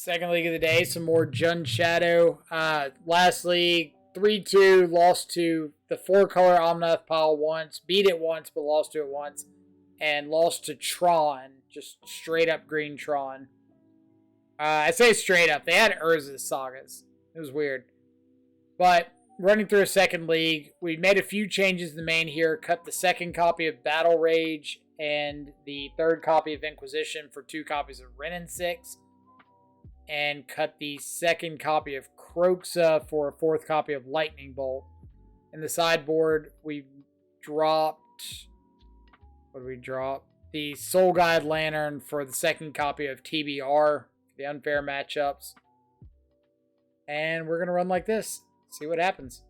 Second league of the day, some more Jund Shadow. Last league, 3-2, lost to the 4-color Omnath pile once, beat it once, but lost to it once, and lost to Tron, just straight up green Tron. I say straight up, they had Urza's Sagas. It was weird. But running through a second league, we made a few changes in the main here, cut the second copy of Battle Rage and the third copy of Inquisition for 2 copies of Ren and 6. And cut the second copy of Kroxa for a 4th copy of Lightning Bolt. In the sideboard, we dropped... What did we drop? The Soul Guide Lantern for the second copy of TBR for the unfair matchups. And we're going to run like this. See what happens.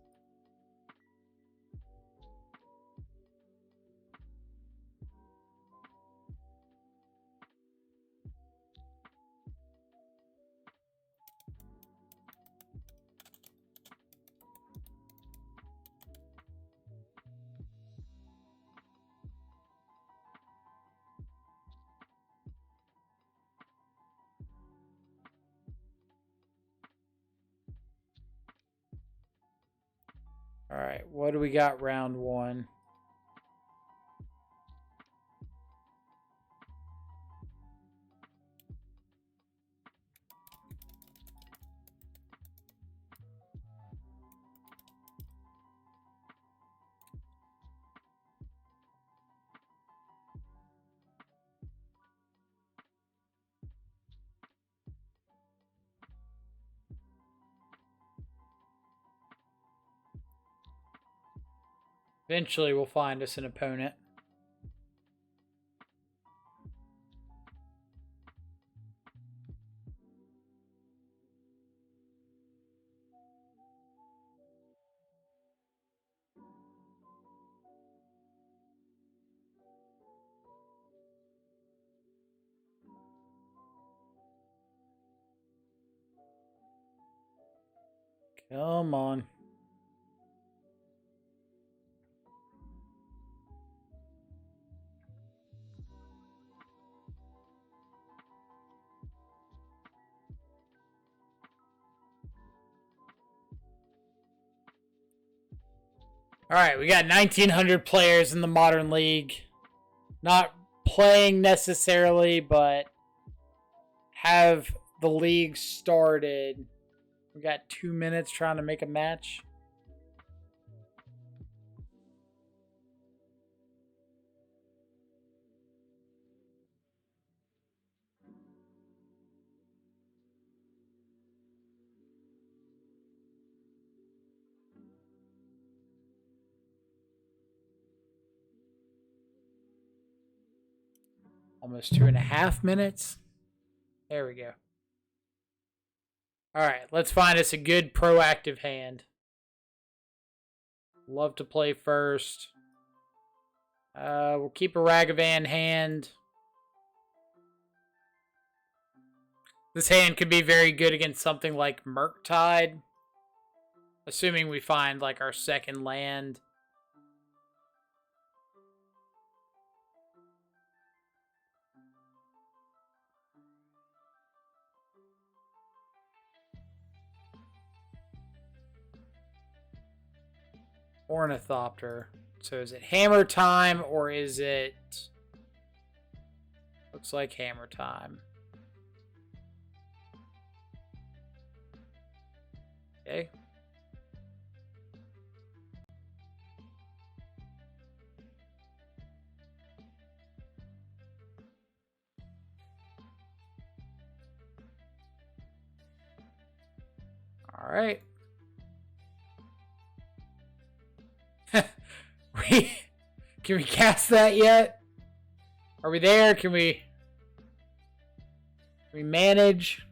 All right, what do we got round 1? Eventually, we'll find us an opponent. Come on. All right, we got 1,900 players in the Modern League. Not playing necessarily, but have the league started. We got 2 minutes trying to make a match. Almost 2.5 minutes. There we go. All right, let's find us a good proactive hand. Love to play first. We'll keep a Ragavan hand. This hand could be very good against something like Murktide. Assuming we find like our second land. Ornithopter. So is it Hammertime or is it... Looks like Hammertime. Okay. All right. Can we cast that yet? Are we there? Can we manage?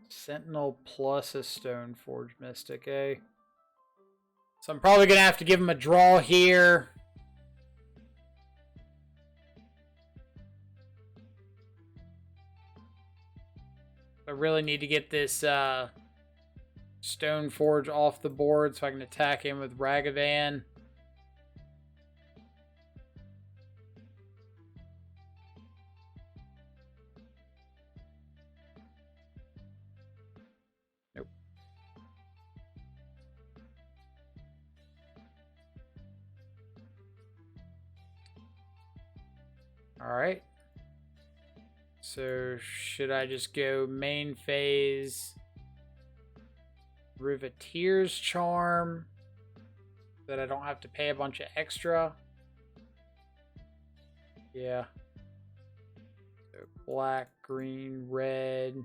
Sentinel plus a Stoneforge Mystic, eh? So I'm probably going to have to give him a draw here. I really need to get this Stone Forge off the board so I can attack him with Ragavan. Nope. Alright. So, should I just go main phase, Riveteer's Charm, so that I don't have to pay a bunch of extra? Yeah. So, black, green, red.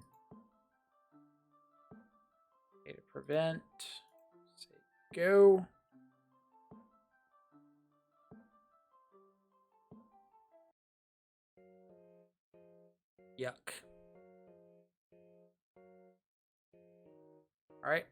Okay, to prevent. Say go. Yuck. All right.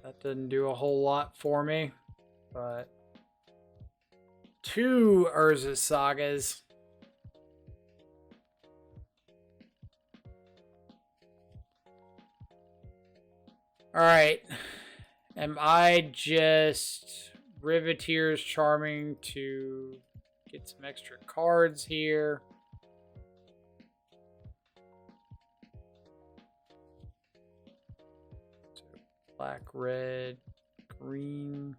That doesn't do a whole lot for me, but 2 Urza Sagas. Alright. Am I just Riveteer's Charming to get some extra cards here? So black, red, green.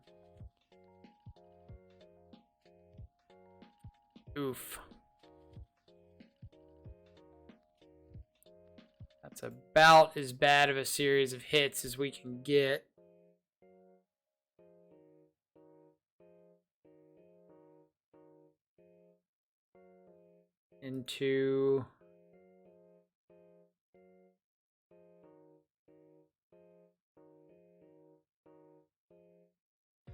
Oof. That's about as bad of a series of hits as we can get. Into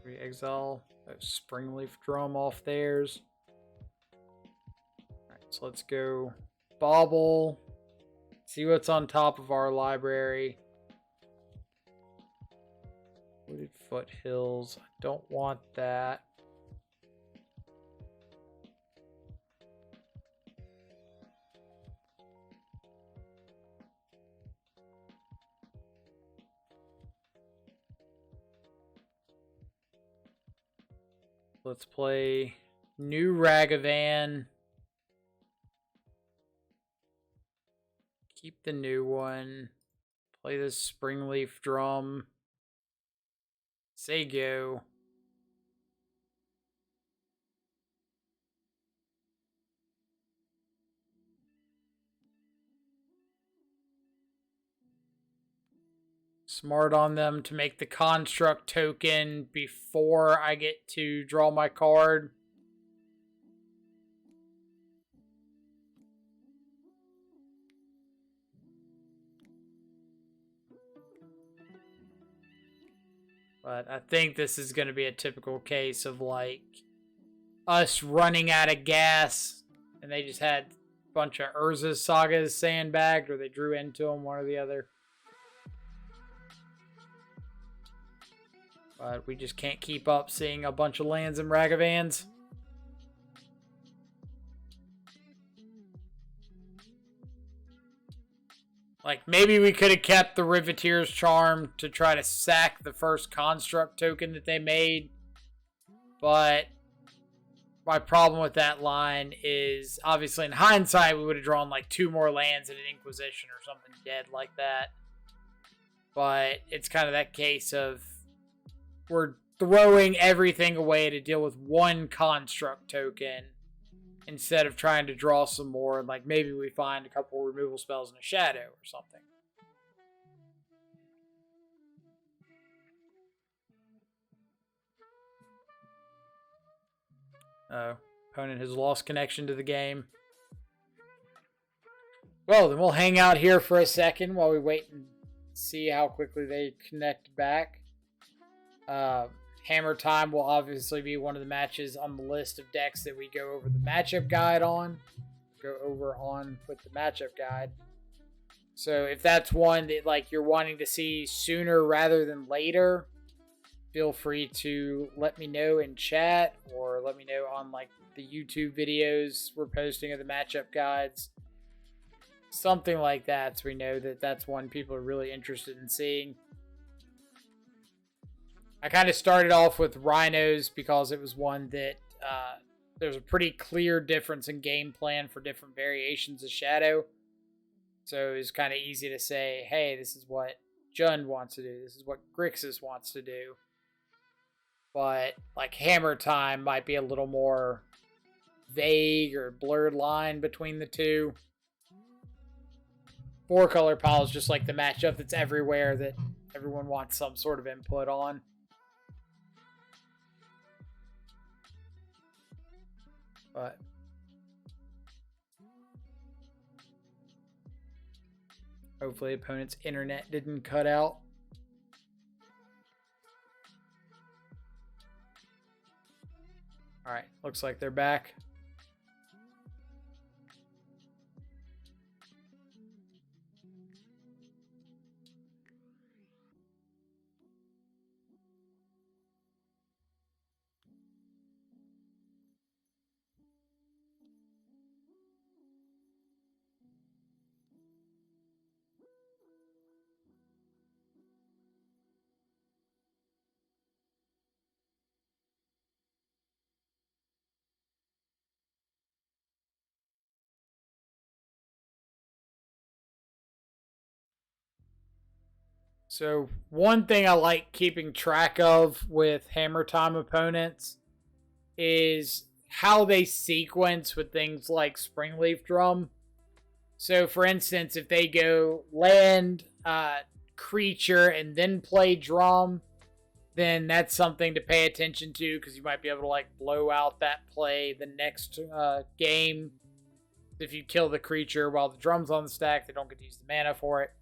re-exile that Springleaf Drum off theirs. Alright, so let's go Bauble. See what's on top of our library. Wooded Foothills. I don't want that. Let's play new Ragavan. Keep the new one. Play this Springleaf Drum. Say go. Smart on them to make the construct token before I get to draw my card. But I think this is going to be a typical case of like us running out of gas and they just had a bunch of Urza Sagas sandbagged or they drew into them, one or the other. But we just can't keep up seeing a bunch of lands and Ragavans. Like, maybe we could have kept the Riveteer's Charm to try to sack the first construct token that they made. But my problem with that line is, obviously, in hindsight, we would have drawn like 2 more lands and an Inquisition or something dead like that. But it's kind of that case of we're throwing everything away to deal with 1 construct token instead of trying to draw some more, and like maybe we find a couple removal spells in a shadow or something. Oh, opponent has lost connection to the game. Well, then we'll hang out here for a second while we wait and see how quickly they connect back. Hammertime will obviously be one of the matches on the list of decks that we go over the matchup guide on. With the matchup guide. So if that's one that like you're wanting to see sooner rather than later, feel free to let me know in chat or let me know on like the YouTube videos we're posting of the matchup guides. Something like that, so we know that that's one people are really interested in seeing. I kind of started off with Rhinos because it was one that there's a pretty clear difference in game plan for different variations of Shadow. So it was kind of easy to say, hey, this is what Jund wants to do. This is what Grixis wants to do. But like Hammertime might be a little more vague or blurred line between the two. 4-color pile is just like the matchup that's everywhere that everyone wants some sort of input on. But hopefully opponent's internet didn't cut out. Alright, looks like they're back. So one thing I like keeping track of with Hammertime opponents is how they sequence with things like Springleaf Drum. So for instance, if they go land, creature, and then play drum, then that's something to pay attention to because you might be able to like blow out that play the next game. If you kill the creature while the drum's on the stack, they don't get to use the mana for it.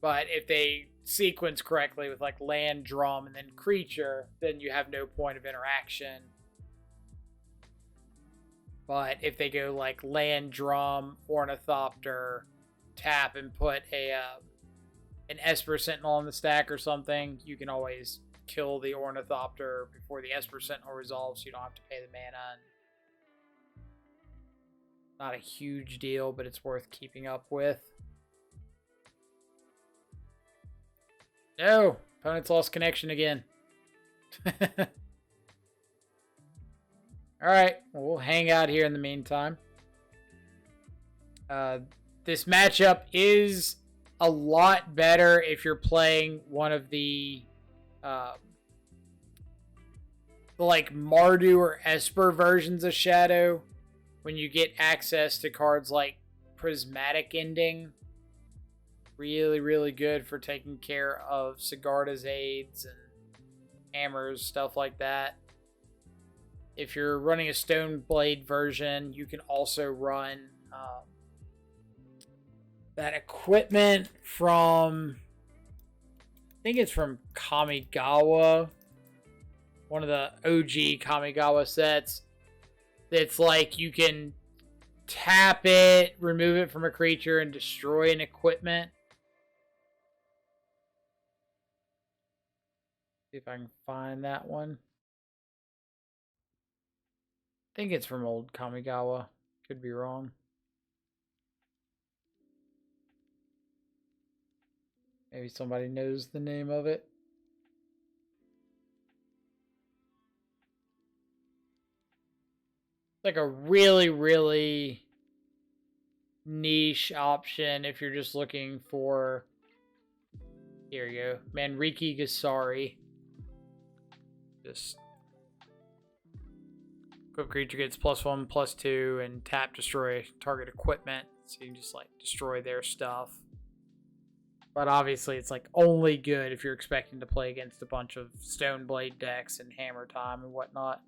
But if they sequence correctly with like land, drum, and then creature, then you have no point of interaction. But if they go like land, drum, ornithopter, tap, and put an Esper Sentinel on the stack or something, you can always kill the ornithopter before the Esper Sentinel resolves, so you don't have to pay the mana. Not a huge deal, but it's worth keeping up with. No! Opponent's lost connection again. Alright, well, we'll hang out here in the meantime. This matchup is a lot better if you're playing one of the like Mardu or Esper versions of Shadow, when you get access to cards like Prismatic Ending. Really, really good for taking care of Sigarda's aids and hammers, stuff like that. If you're running a Stoneblade version, you can also run that equipment from, I think it's from Kamigawa, one of the OG Kamigawa sets. It's like you can tap it, remove it from a creature, and destroy an equipment. See if I can find that one. I think it's from old Kamigawa. Could be wrong. Maybe somebody knows the name of it. It's like a really, really niche option if you're just looking for... Here you go. Manriki Gasari. Just... Equip creature gets +1, +2, and tap destroy target equipment. So you can just like destroy their stuff. But obviously it's like only good if you're expecting to play against a bunch of Stoneblade decks and Hammertime and whatnot.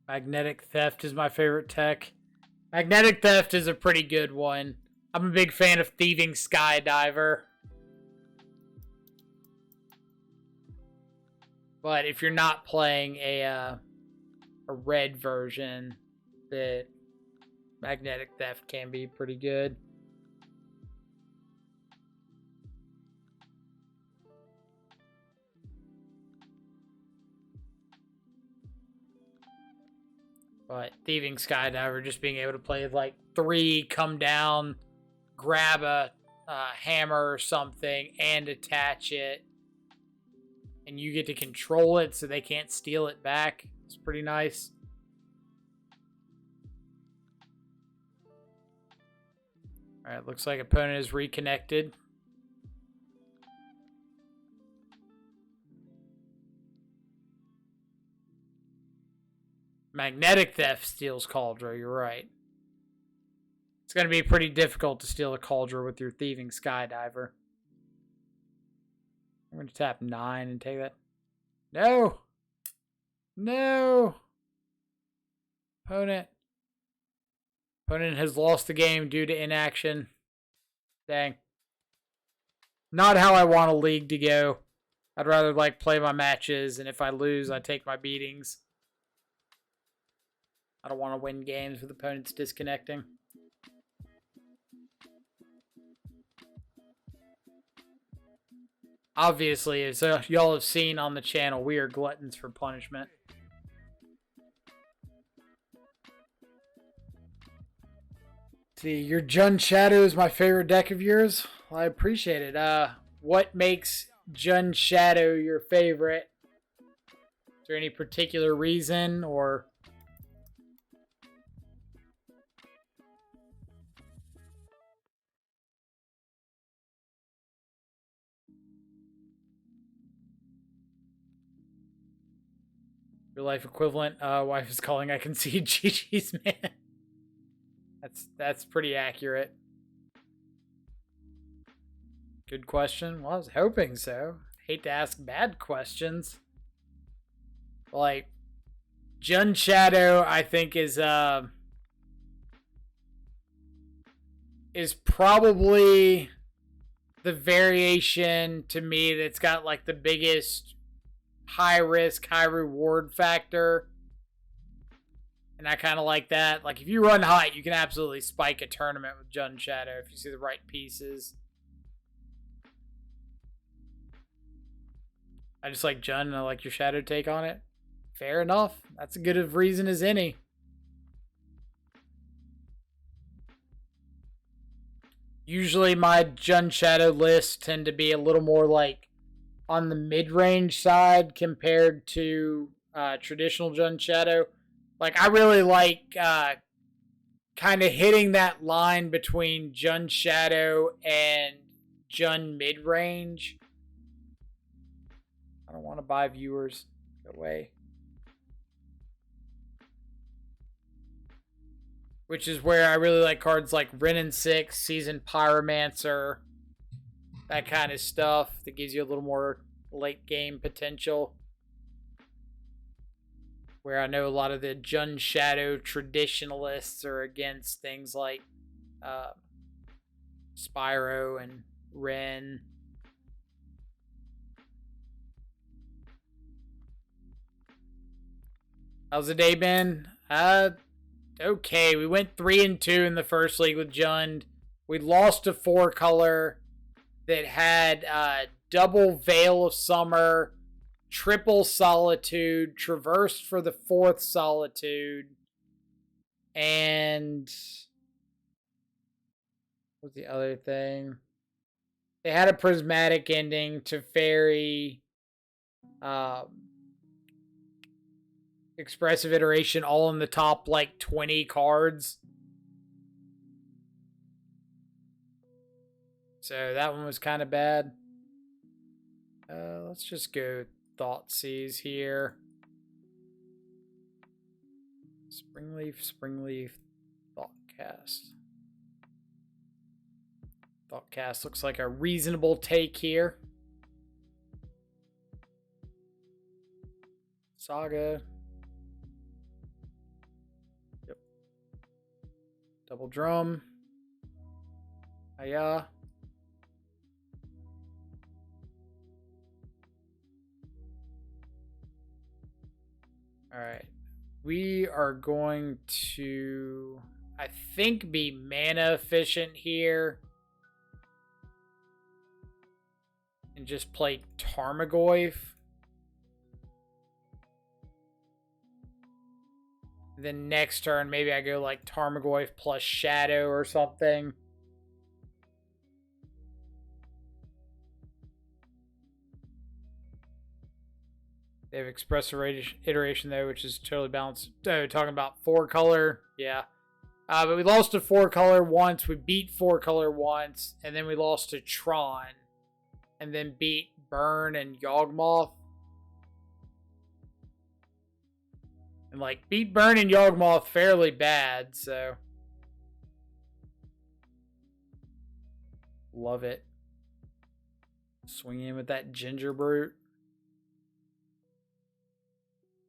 Magnetic Theft is my favorite tech. Magnetic Theft is a pretty good one. I'm a big fan of Thieving Skydiver. But if you're not playing a red version, the Magnetic Theft can be pretty good. But Thieving Skydiver, just being able to play with like 3, come down, grab a hammer or something, and attach it. And you get to control it so they can't steal it back. It's pretty nice. Alright, looks like opponent is reconnected. Magnetic Theft steals Cauldron, you're right. It's going to be pretty difficult to steal a Cauldron with your Thieving Skydiver. I'm going to tap 9 and take that. No! No! Opponent has lost the game due to inaction. Dang. Not how I want a league to go. I'd rather like play my matches, and if I lose, I take my beatings. I don't want to win games with opponents disconnecting. Obviously, as y'all have seen on the channel, we are gluttons for punishment. See, your Jund Shadow is my favorite deck of yours. Well, I appreciate it. What makes Jund Shadow your favorite? Is there any particular reason, or... Your life equivalent? Wife is calling. I can see GG's, man. That's pretty accurate. Good question. Well, I was hoping so. Hate to ask bad questions. Like, Jund Shadow, I think, is probably the variation to me that's got like the biggest high risk, high reward factor. And I kind of like that. Like, if you run hot, you can absolutely spike a tournament with Jund Shadow if you see the right pieces. I just like Jund and I like your Shadow take on it. Fair enough. That's as good a reason as any. Usually my Jund Shadow lists tend to be a little more like on the mid-range side compared to traditional Jund Shadow. Like, I really like kind of hitting that line between Jund Shadow and Jund mid-range. I don't want to buy viewers. Go away. Which is where I really like cards like Wrenn and 6, Seasoned Pyromancer, that kind of stuff that gives you a little more late game potential. Where I know a lot of the Jund Shadow traditionalists are against things like Spyro and Wrenn. How's the day been? Okay, we went 3-2 in the first league with Jund. We lost a 4-color that had double Veil of Summer, triple Solitude, traversed for the 4th Solitude, and what's the other thing? They had a prismatic ending to Fairy, Expressive Iteration, all in the top like 20 cards. So that one was kind of bad. Let's just go Thoughtseize here. Springleaf, Thoughtcast. Thoughtcast looks like a reasonable take here. Saga. Double drum. Hiya. Alright. We are going to, I think, be mana efficient here. And just play Tarmogoyf. Then next turn, maybe I go like Tarmogoyf plus Shadow or something. They have expressive iteration though, which is totally balanced. Oh, talking about 4-color. Yeah. But we lost to 4-color once. We beat 4-color once. And then we lost to Tron. And then beat Burn and Yawgmoth. And like beat Burn and Yawgmoth fairly bad, so. Love it. Swing in with that Ginger Brute.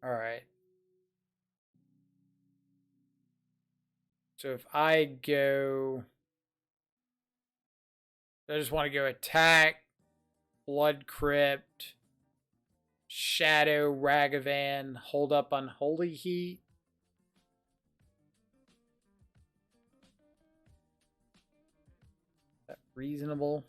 Alright. So if I go... I just want to go attack, Blood Crypt, Shadow, Ragavan, hold up Unholy Heat. Is that reasonable?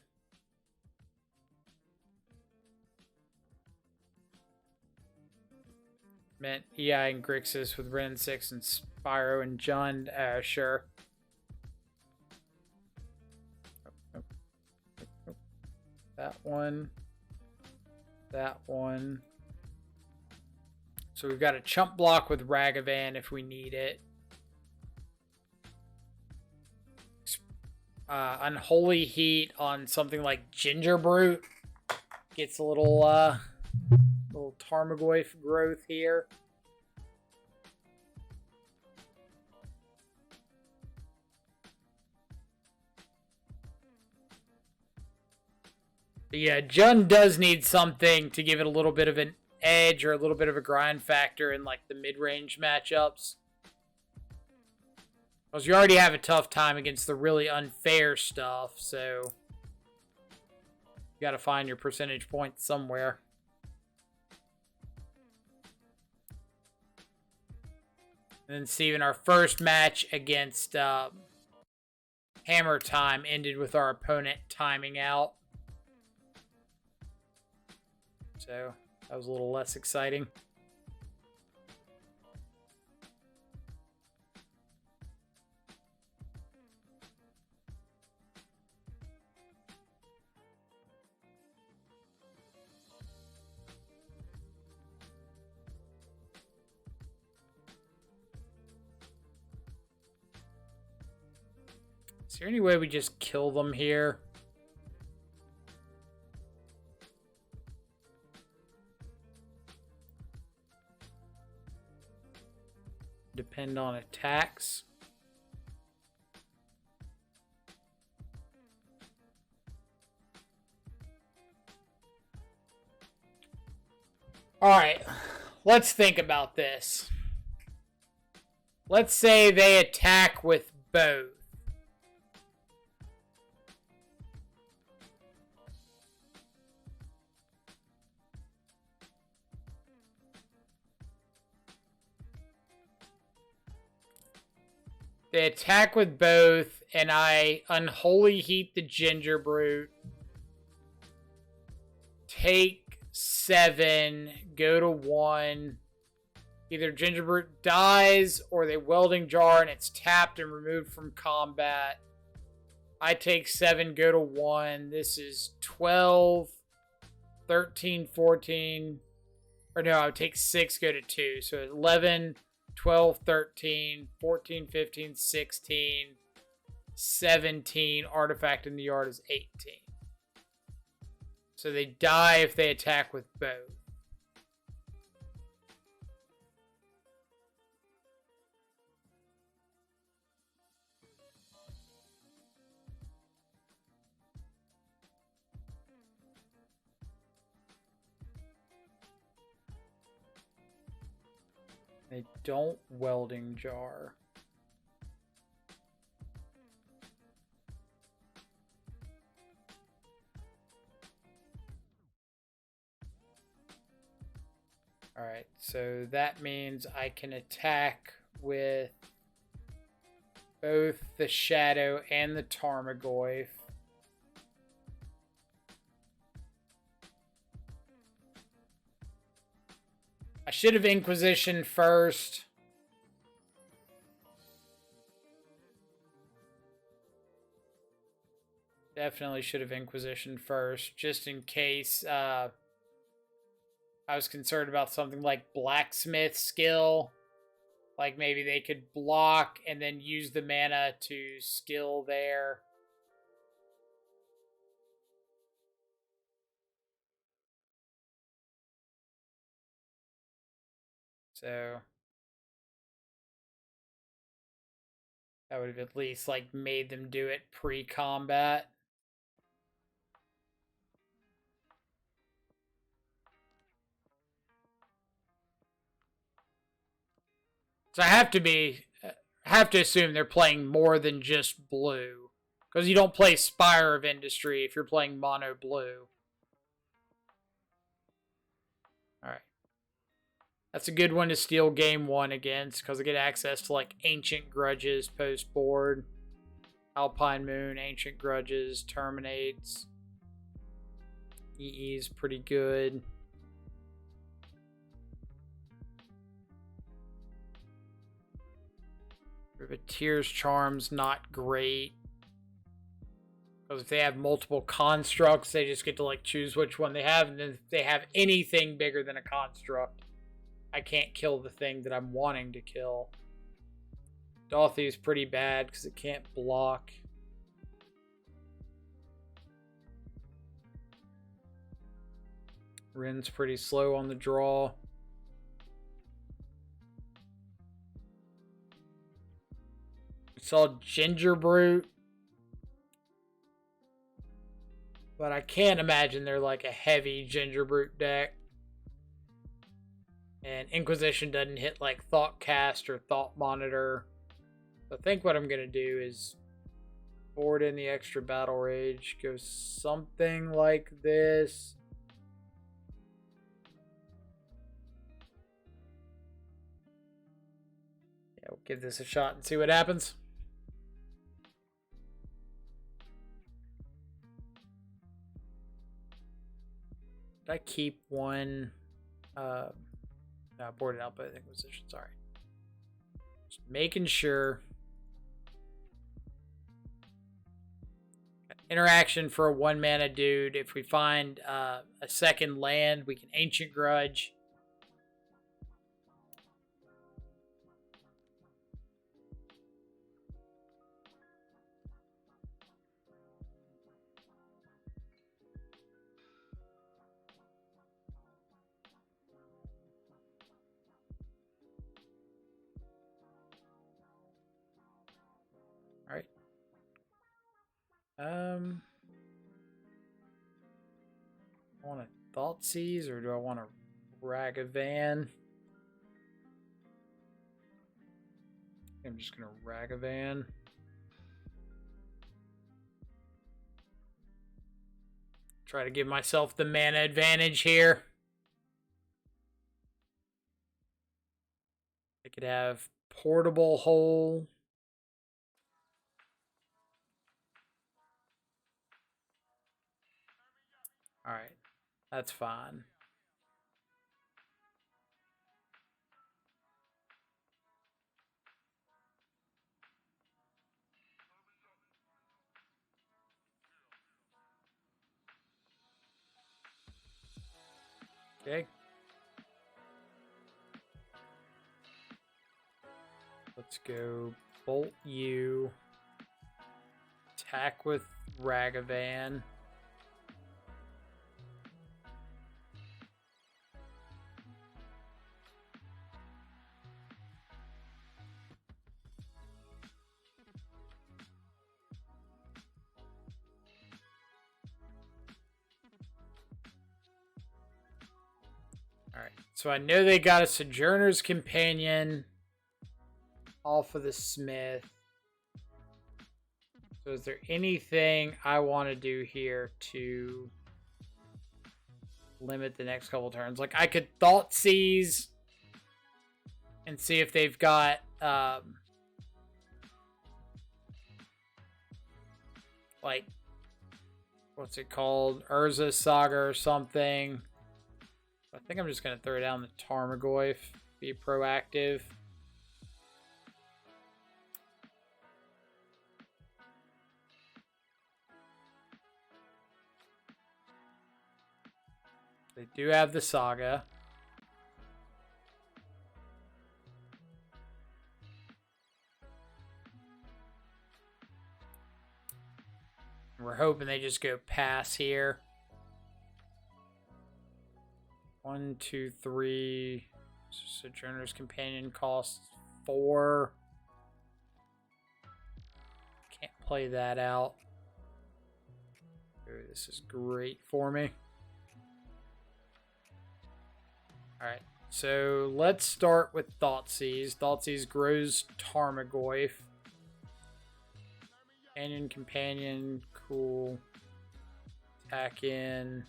Meant EI and Grixis with Ren 6 and Spyro and Jund. Sure. That one. That one. So we've got a chump block with Ragavan if we need it. Unholy Heat on something like Ginger Brute. Gets a little Tarmogoyf growth here. But yeah, Jund does need something to give it a little bit of an edge or a little bit of a grind factor in like the mid-range matchups. Because you already have a tough time against the really unfair stuff, so you got to find your percentage points somewhere. And then Steven, our first match against Hammertime ended with our opponent timing out. So that was a little less exciting. Is there any way we just kill them here? Depend on attacks. Alright, let's think about this. Let's say they attack with both. They attack with both, and I Unholy Heat the Ginger Brute. Take 7, go to 1. Either Ginger Brute dies, or they Welding Jar and it's tapped and removed from combat. I take 7, go to 1. This is 12, 13, 14. Or no, I would take 6, go to 2. So 11... 12, 13, 14, 15, 16, 17. Artifact in the yard is 18. So they die if they attack with both. They don't Welding Jar. Alright, so that means I can attack with both the Shadow and the Tarmogoyf. I should have Inquisition first. Definitely should have Inquisition first, just in case I was concerned about something like Blacksmith skill. Like maybe they could block and then use the mana to skill there. So that would have at least like made them do it pre-combat. So I have to assume they're playing more than just blue, because you don't play Spire of Industry if you're playing mono blue. All right, that's a good one to steal game one against, because I get access to like Ancient Grudges post board, Alpine Moon, Ancient Grudges, Terminates. EE is pretty good. Privateer's Charm's not great. Because if they have multiple constructs, they just get to like choose which one they have. And then if they have anything bigger than a construct, I can't kill the thing that I'm wanting to kill. Dolthy is pretty bad because it can't block. Rin's pretty slow on the draw. We saw Ginger Brute. But I can't imagine they're like a heavy Ginger Brute deck. And Inquisition doesn't hit like Thoughtcast or Thought Monitor. So I think what I'm going to do is board in the extra Battle Rage. Go something like this. Yeah, we'll give this a shot and see what happens. Did I keep one? No, I boarded out by the Inquisition. Sorry. Just making sure. Interaction for a 1-mana dude. If we find a second land, we can Ancient Grudge. All right. I want a Thoughtseize or do I want a Ragavan? I'm just gonna Ragavan. Try to give myself the mana advantage here. I could have Portable Hole. All right, that's fine. Okay. Let's go Bolt you. Attack with Ragavan. Alright, so I know they got a Sojourner's Companion off of the Smith. So is there anything I want to do here to limit the next couple turns. Like, I could Thought Seize and see if they've got, like, what's it called? Urza Saga or something. I think I'm just going to throw down the Tarmogoyf. Be proactive. They do have the Saga. We're hoping they just go pass here. 1, 2, 3. Sojourner's Companion costs 4. Can't play that out. Ooh, this is great for me. Alright, so let's start with Thoughtseize. Thoughtseize grows Tarmogoyf. Companion, cool. Attack in.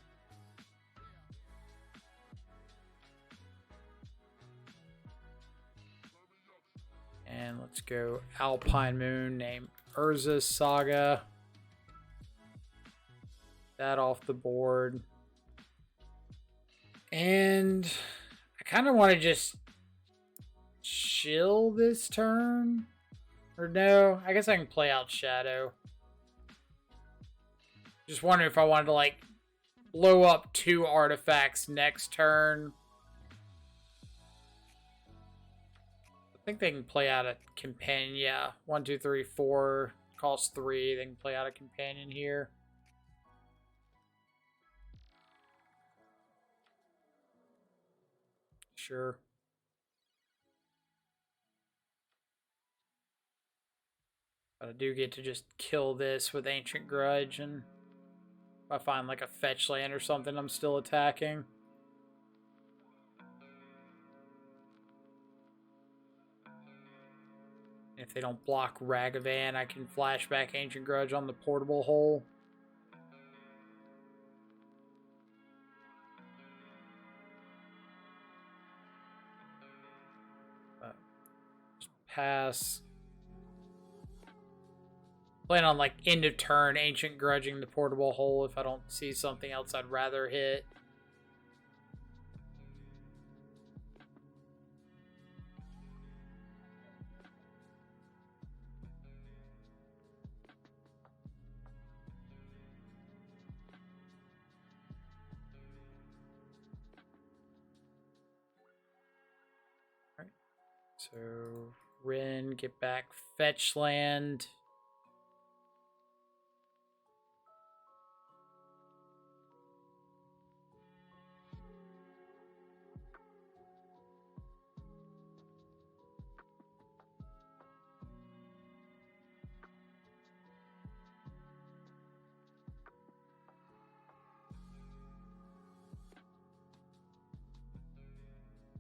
And let's go Alpine Moon, name Urza Saga. That off the board. And I kind of want to just chill this turn. Or no, I guess I can play out Shadow. Just wondering if I wanted to, like, blow up 2 artifacts next turn. I think they can play out a companion. Yeah, 1, 2, 3, 4. Costs 3. They can play out a companion here. Sure. But I do get to just kill this with Ancient Grudge, and if I find like a fetch land or something, I'm still attacking. If they don't block Ragavan, I can flashback Ancient Grudge on the portable hole. Just pass. Plan on, like, end of turn, Ancient Grudging the portable hole if I don't see something else I'd rather hit. Alright. So, Rin, get back fetch land.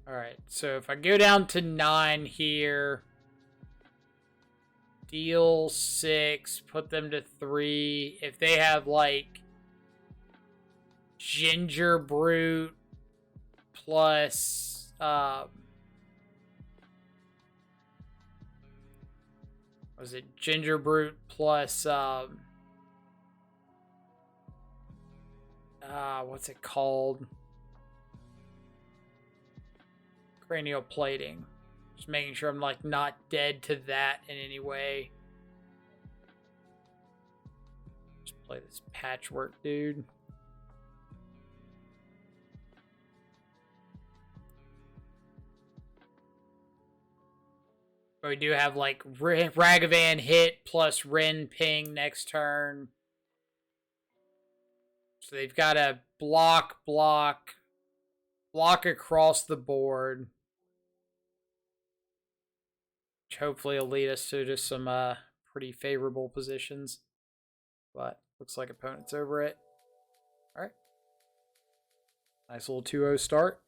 Alright, so if I go down to 9 here, deal 6, put them to 3. If they have, like, Ginger Brute plus, was it Ginger Brute plus, what's it called? Cranial Plating. Just making sure I'm, like, not dead to that in any way. Just play this Patchwork dude. But we do have, like, Ragavan hit plus Rin ping next turn. So they've got to block across the board. Which hopefully will lead us to just some pretty favorable positions. But looks like opponent's over it. Alright. Nice little 2-0 start.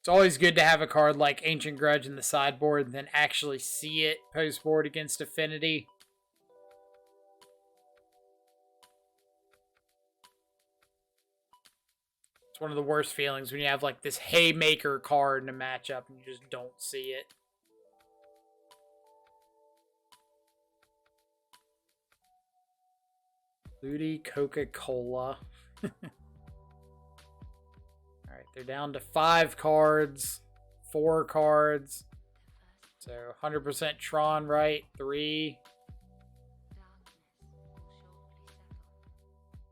It's always good to have a card like Ancient Grudge in the sideboard and then actually see it post-board against Affinity. It's one of the worst feelings when you have like this haymaker card in a matchup and you just don't see it. Ludi Coca-Cola. Alright, they're down to 5 cards. 4 cards. So 100% Tron, right? 3.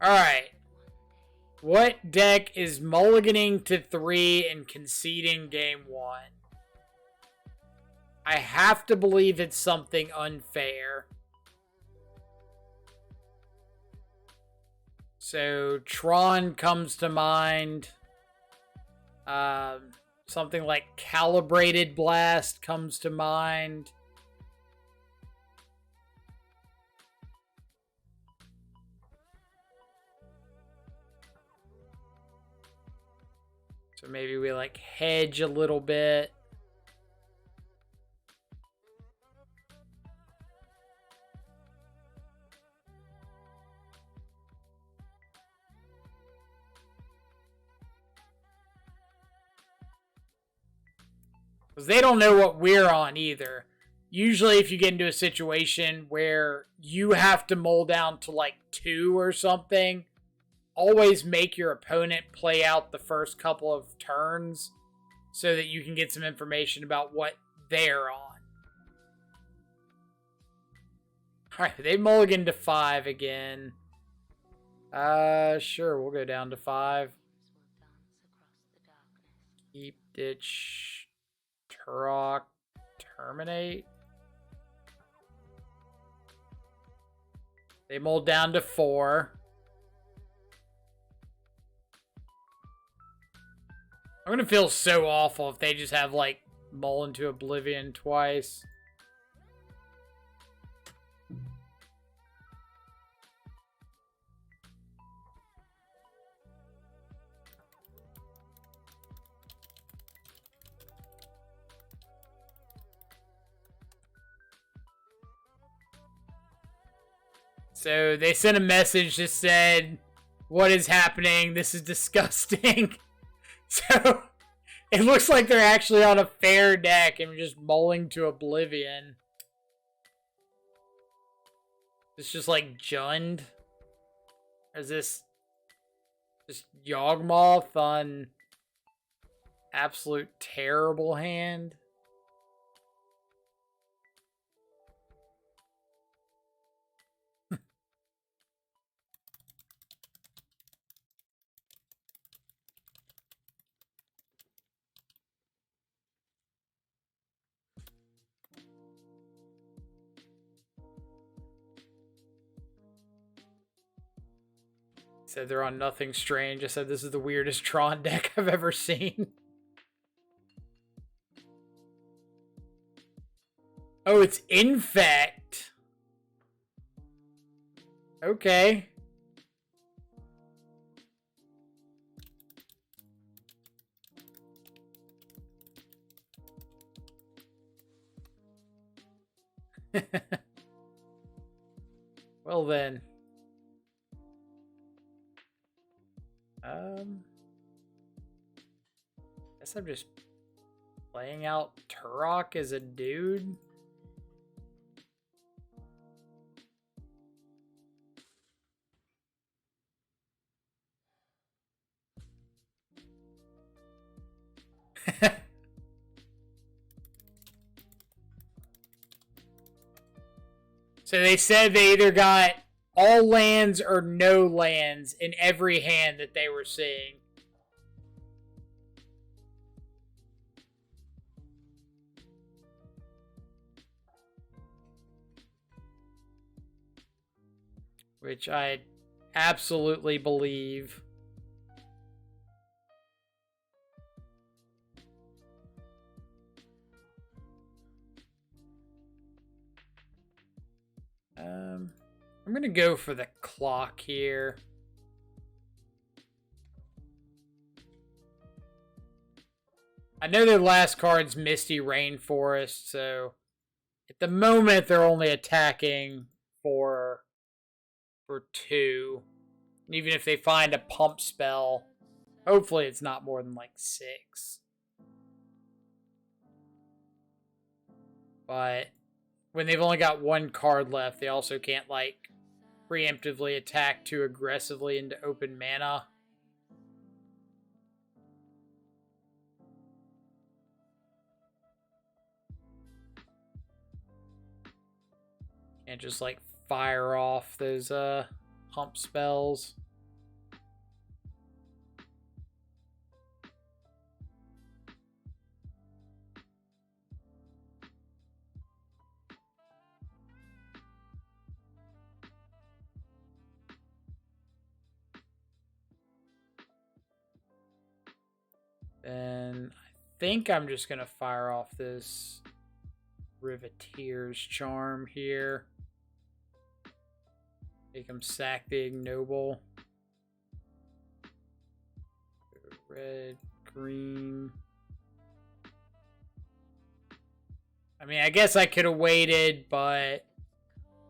Alright. What deck is mulliganing to 3 and conceding game 1? I have to believe it's something unfair. So Tron comes to mind. Something like Calibrated Blast comes to mind. So maybe we like hedge a little bit. Because they don't know what we're on either. Usually if you get into a situation where you have to mull down to like 2 or something, always make your opponent play out the first couple of turns so that you can get some information about what they're on. Alright, they mulliganed to 5 again. Sure, we'll go down to 5. Keep, ditch, Turok, terminate. They mulled down to 4. I'm gonna feel so awful if they just have, like, mull into oblivion twice. So they sent a message that said, "What is happening? This is disgusting." So it looks like they're actually on a fair deck and just mulling to oblivion. It's just like Jund? Or is this just Yawgmoth on absolute terrible hand? Said they're on nothing strange. I said this is the weirdest Tron deck I've ever seen. Oh, it's Infect. Okay. Well then. Guess I'm just playing out Turok as a dude. So they said they either got all lands or no lands in every hand that they were seeing. Which I absolutely believe. I'm going to go for the clock here. I know their last card's Misty Rainforest, so at the moment they're only attacking for 2. And even if they find a pump spell, Hopefully it's not more than like 6. But when they've only got 1 card left, they also can't like preemptively attack too aggressively into open mana. Can't just like fire off those pump spells. And I think I'm just going to fire off this Riveteer's Charm here. Make him sack the Ignoble. Red, green. I mean, I guess I could have waited, but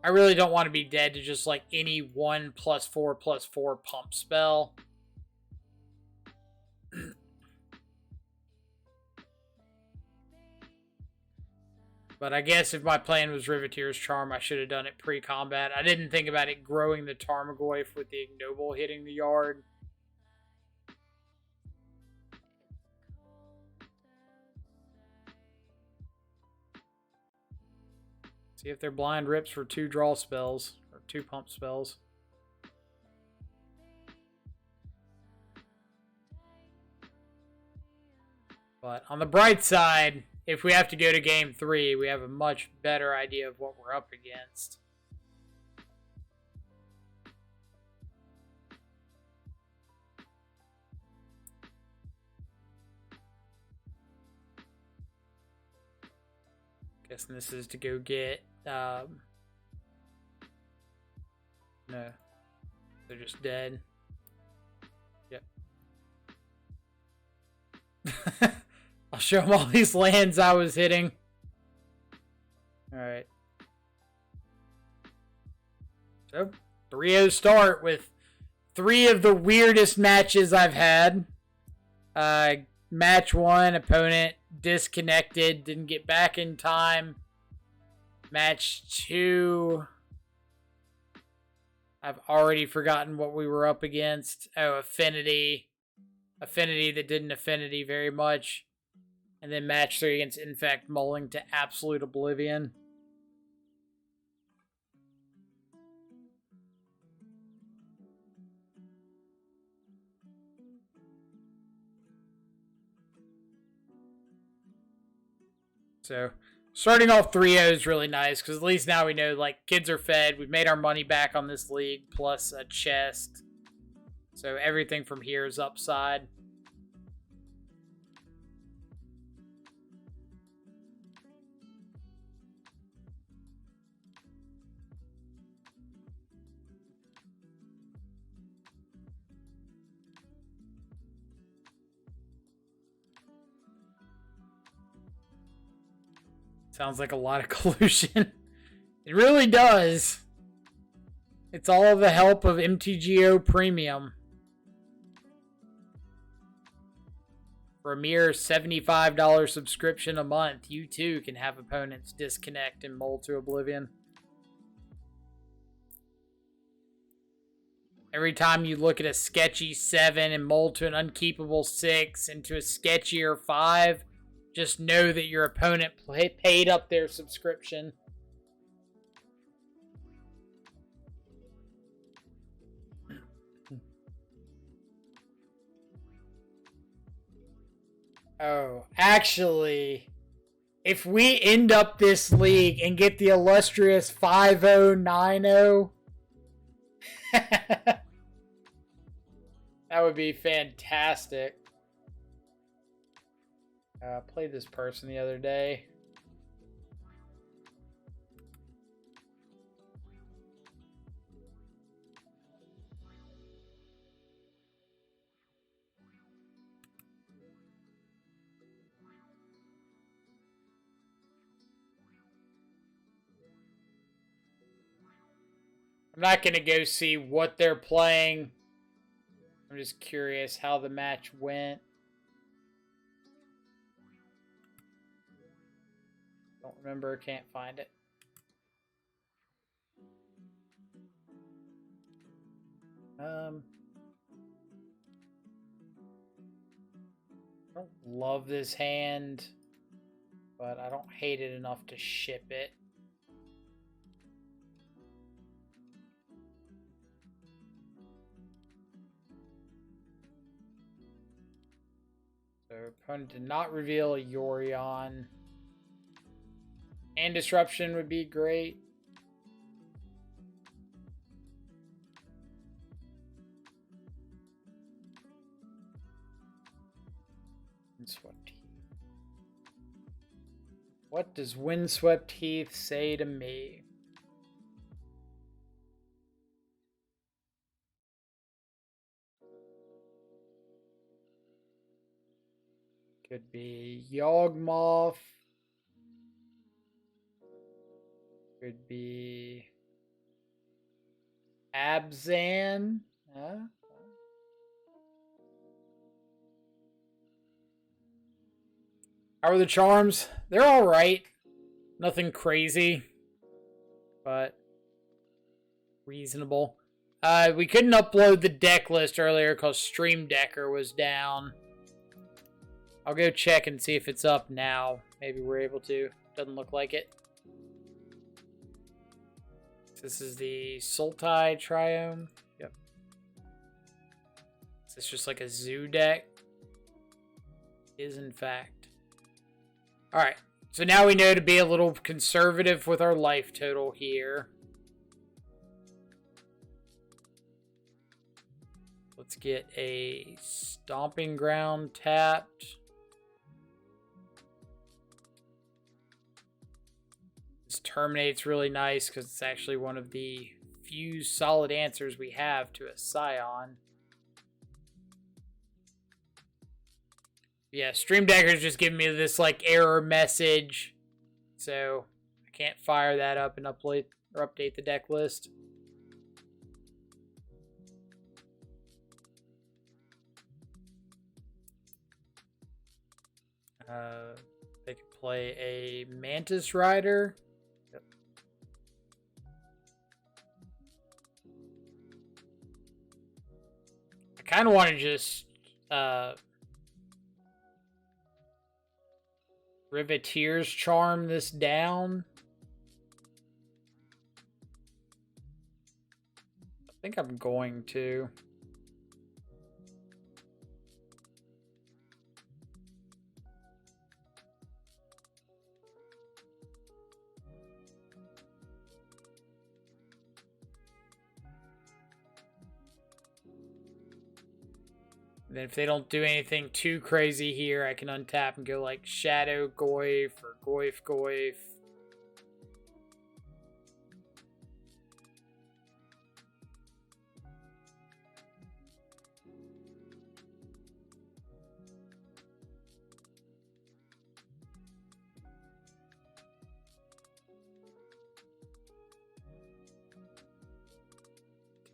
I really don't want to be dead to just like any 1+4/+4 pump spell. But I guess if my plan was Riveteer's Charm, I should have done it pre-combat. I didn't think about it growing the Tarmogoyf with the Ignoble hitting the yard. See if their blind rips for 2 draw spells, or 2 pump spells. But on the bright side, if we have to go to game 3, we have a much better idea of what we're up against. Guessing this is to go get, no, they're just dead. Yep. I'll show them all these lands I was hitting. Alright. So, 3-0 start with 3 of the weirdest matches I've had. Match 1, opponent disconnected, didn't get back in time. Match 2, I've already forgotten what we were up against. Oh, Affinity. Affinity that didn't Affinity very much. And then match 3 against Infect, mulling to absolute oblivion. So, starting off 3-0 is really nice, because at least now we know, like, kids are fed. We've made our money back on this league, plus a chest. So, everything from here is upside. Sounds like a lot of collusion. It really does. It's all the help of MTGO Premium. For a mere $75 subscription a month, you too can have opponents disconnect and mull to oblivion. Every time you look at a sketchy 7 and mull to an unkeepable 6 into a sketchier 5, just know that your opponent paid up their subscription. Oh, actually, if we end up this league and get the illustrious 5-0, 9-0, that would be fantastic. Played this person the other day. I'm not going to go see what they're playing. I'm just curious how the match went. Don't remember, can't find it. I don't love this hand, but I don't hate it enough to ship it. So opponent did not reveal a Yorion. And disruption would be great. Windswept Heath. What does Windswept Heath say to me? Could be Yawgmoth. Could be Abzan. How are the charms? They're alright. Nothing crazy. But reasonable. We couldn't upload the deck list earlier because Stream Decker was down. I'll go check and see if it's up now. Maybe we're able to. Doesn't look like it. This is the Sultai Triome. Yep. Is this just like a zoo deck? Is in fact. Alright. So now we know to be a little conservative with our life total here. Let's get a Stomping Ground tapped. This Terminate's really nice because it's actually one of the few solid answers we have to a Scion. Yeah, Stream Decker's just giving me this like error message. So I can't fire that up and update the deck list. They could play a Mantis Rider. Yep. I kind of want to just Riveteer's Charm this down. I think I'm going to. And then if they don't do anything too crazy here, I can untap and go like Shadow Goyf or Goyf Goyf.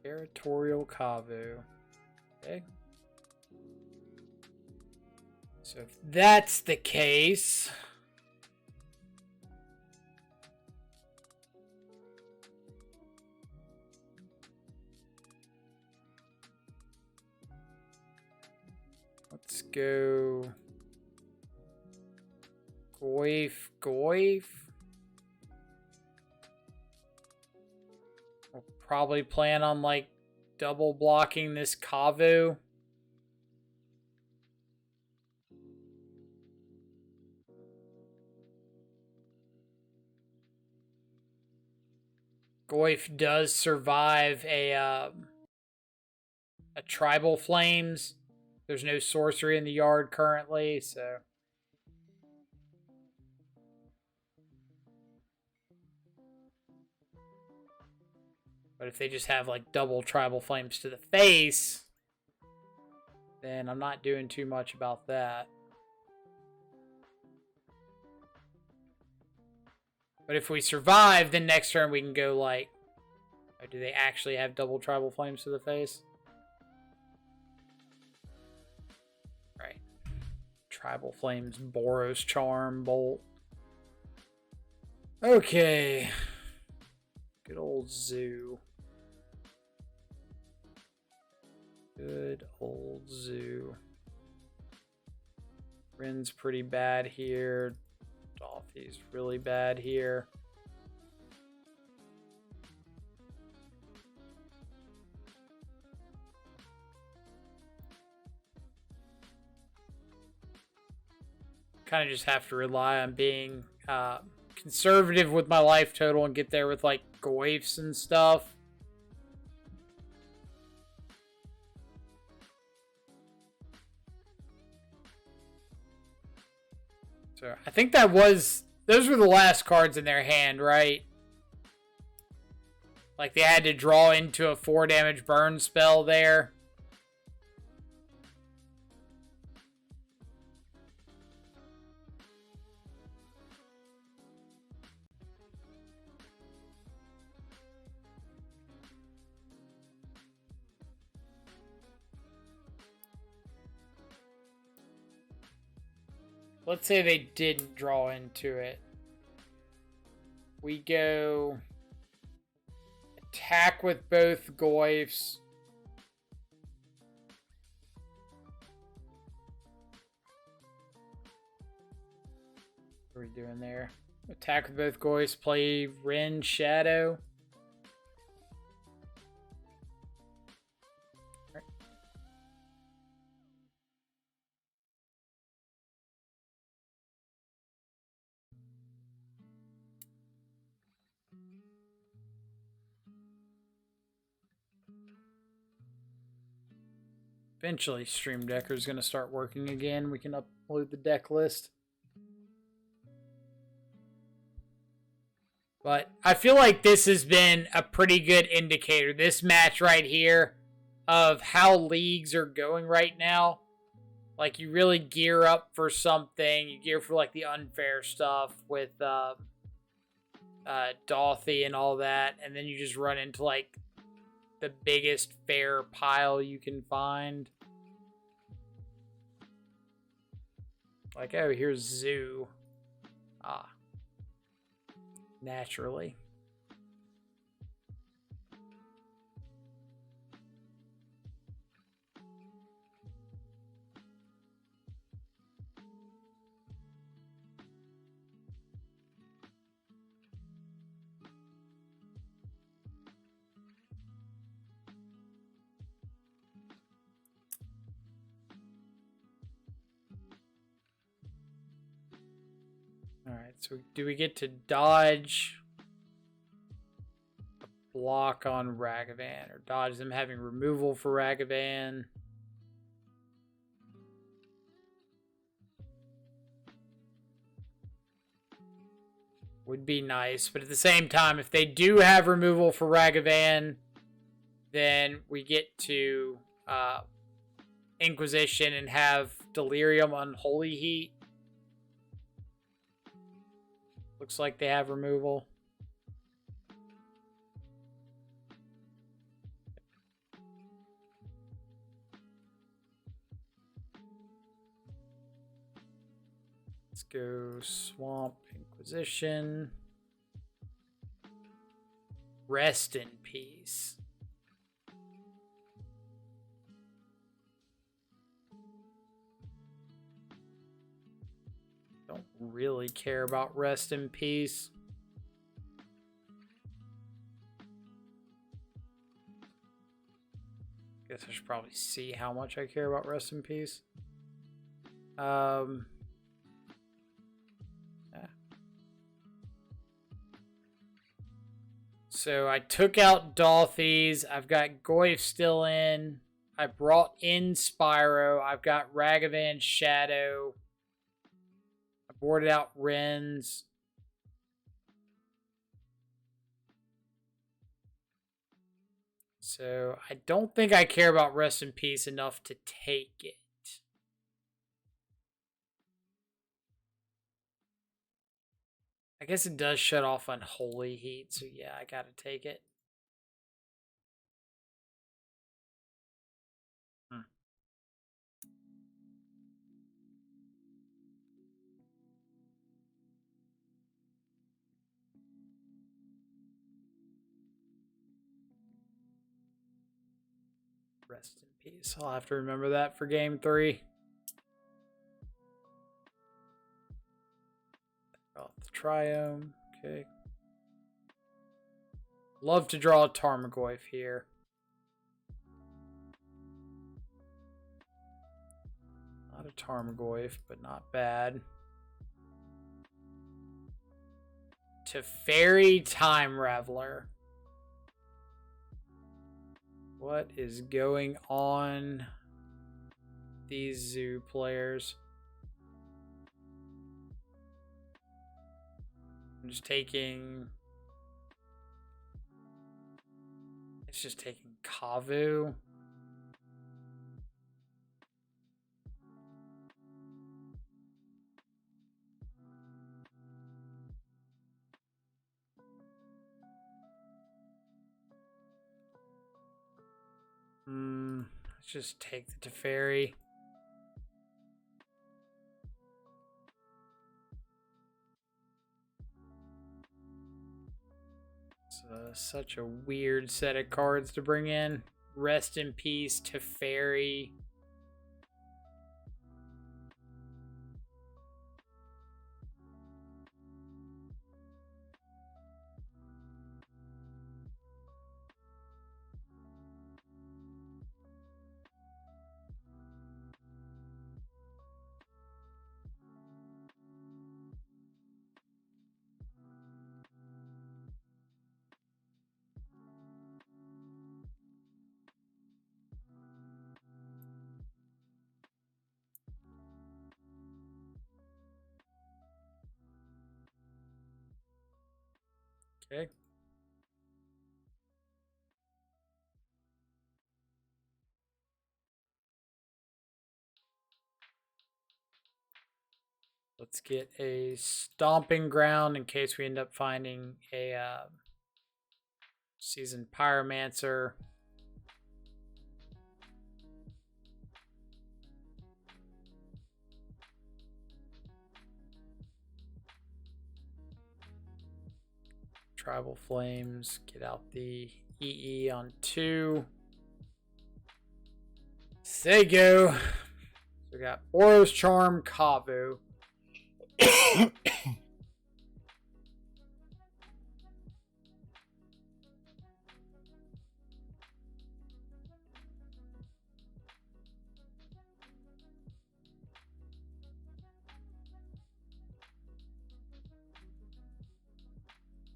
Territorial Kavu. Okay. So if that's the case, let's go Goyf Goyf. We'll probably plan on like double blocking this Kavu. Goyf does survive a Tribal Flames. There's no sorcery in the yard currently, so. But if they just have like double Tribal Flames to the face, then I'm not doing too much about that. But if we survive, then next turn we can go like, oh, do they actually have double Tribal Flames to the face? Tribal Flames, Boros Charm, Bolt. Okay. Good old Zoo. Good old Zoo. Rin's pretty bad here. Dolphy's really bad here. Kind of just have to rely on being conservative with my life total and get there with like Goyfs and stuff. So I think those were the last cards in their hand, right? Like they had to draw into a 4 damage burn spell there. Let's say they didn't draw into it. We go attack with both Goyfs. What are we doing there? Attack with both Goyfs, play Rin Shadow. Eventually, Stream Decker is going to start working again. We can upload the deck list. But I feel like this has been a pretty good indicator, this match right here, of how leagues are going right now. Like, you really gear up for something. You gear for, like, the unfair stuff with Dolphy and all that. And then you just run into, like, the biggest fair pile you can find. Like, oh, here's Zoo. Ah. Naturally. Alright, so do we get to dodge a block on Ragavan, or dodge them having removal for Ragavan? Would be nice, but at the same time, if they do have removal for Ragavan, then we get to Inquisition and have Delirium Unholy Heat. Looks like they have removal. Let's go Swamp Inquisition. Rest in peace. Don't really care about Rest in Peace. Guess I should probably see how much I care about Rest in Peace. Yeah. So I took out Dolphys. I've got Goyf still in. I brought in Spyro. I've got Ragavan Shadow. I boarded out Rins. So I don't think I care about Rest in Peace enough to take it. I guess it does shut off Unholy Heat, so yeah, I gotta take it. Rest in peace. I'll have to remember that for game 3. Off the Triome. Okay. Love to draw a Tarmogoyf here. Not a Tarmogoyf, but not bad. Teferi Time Raveler. What is going on? These zoo players. I'm just taking... It's just taking Kavu. Let's just take the Teferi. It's such a weird set of cards to bring in. Rest in peace, Teferi. Okay. Let's get a stomping ground in case we end up finding a seasoned pyromancer. Tribal Flames, get out the EE on 2. Sego. So we got Boros Charm, Kavu.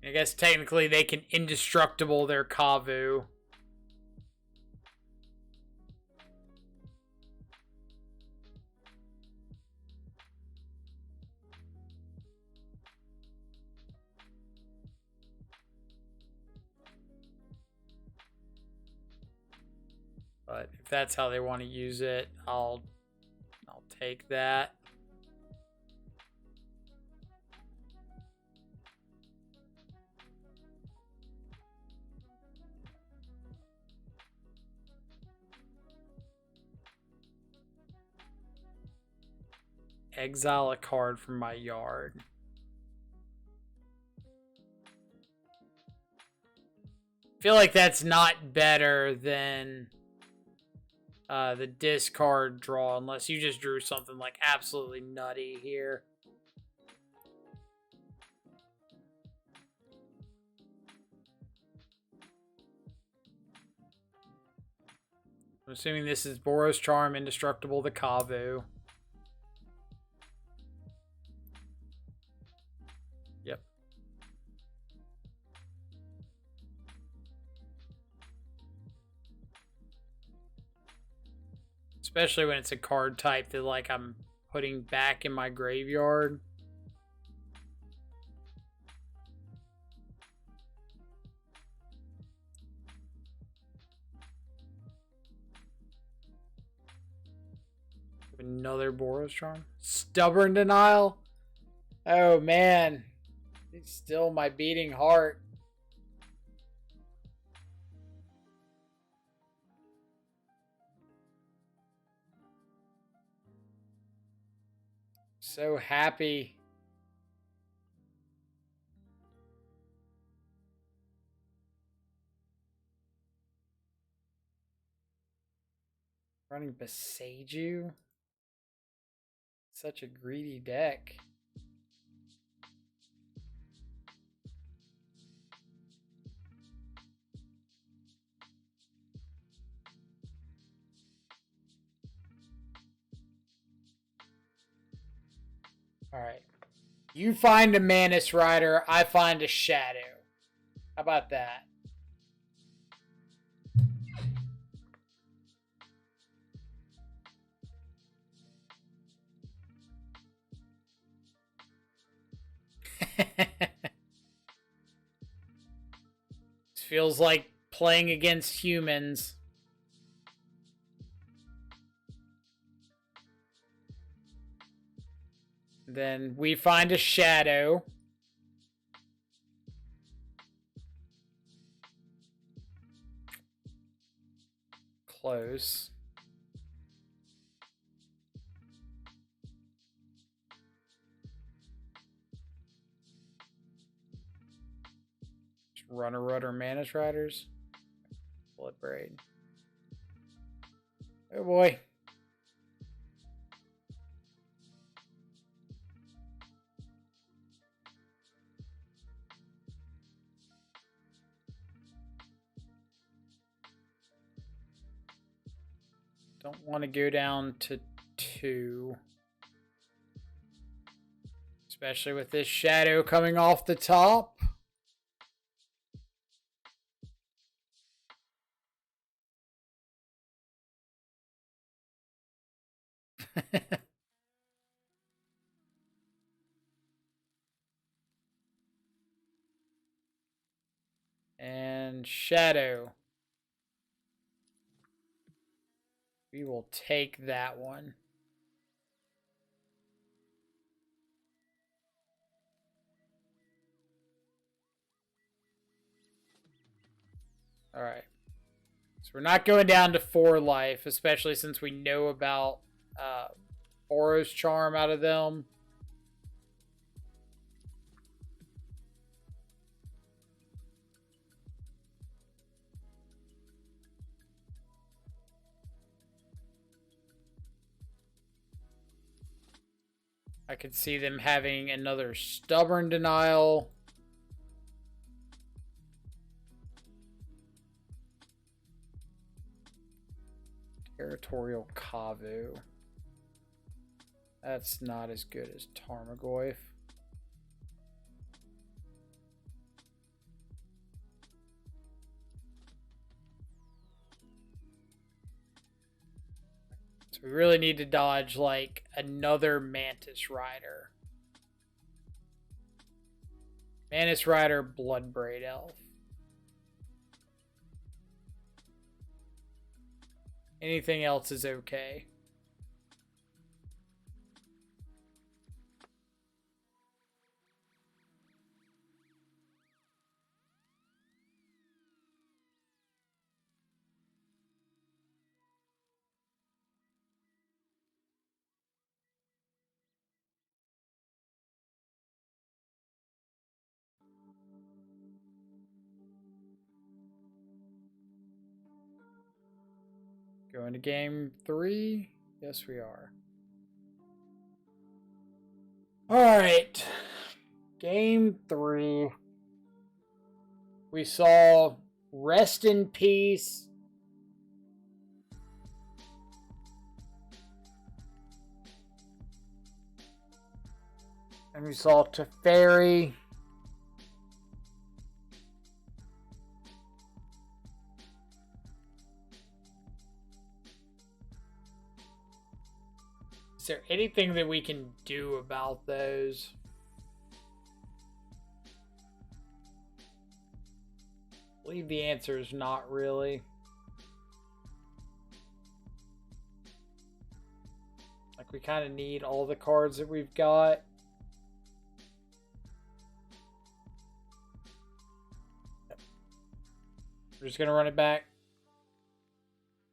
I guess technically they can indestructible their Kavu. But if that's how they want to use it, I'll take that. Exile a card from my yard. I feel like that's not better than the discard draw, unless you just drew something like absolutely nutty here. I'm assuming this is Boros Charm, Indestructible, the Kavu. Yep. Especially when it's a card type that, like, I'm putting back in my graveyard. Another Boros Charm. Stubborn Denial. Oh, man. It's still my beating heart. So happy. Running Beseiju? Such a greedy deck. Alright. You find a Mantis Rider, I find a Shadow. How about that? This feels like playing against humans. Then we find a Shadow. Close. Runner Rudder Mantis Riders. Blood Braid. Oh boy. Don't want to go down to 2. Especially with this Shadow coming off the top. And Shadow. We will take that one. Alright. So we're not going down to 4 life, especially since we know about Boros Charm out of them. I could see them having another Stubborn Denial. Territorial Kavu. That's not as good as Tarmogoyf. So we really need to dodge like another Mantis Rider. Mantis Rider, Bloodbraid Elf. Anything else is okay. Going to game 3? Yes, we are. Alright. Game 3. We saw Rest in Peace. And we saw Teferi. Is there anything that we can do about those? I believe the answer is not really. Like, we kind of need all the cards that we've got. We're just going to run it back.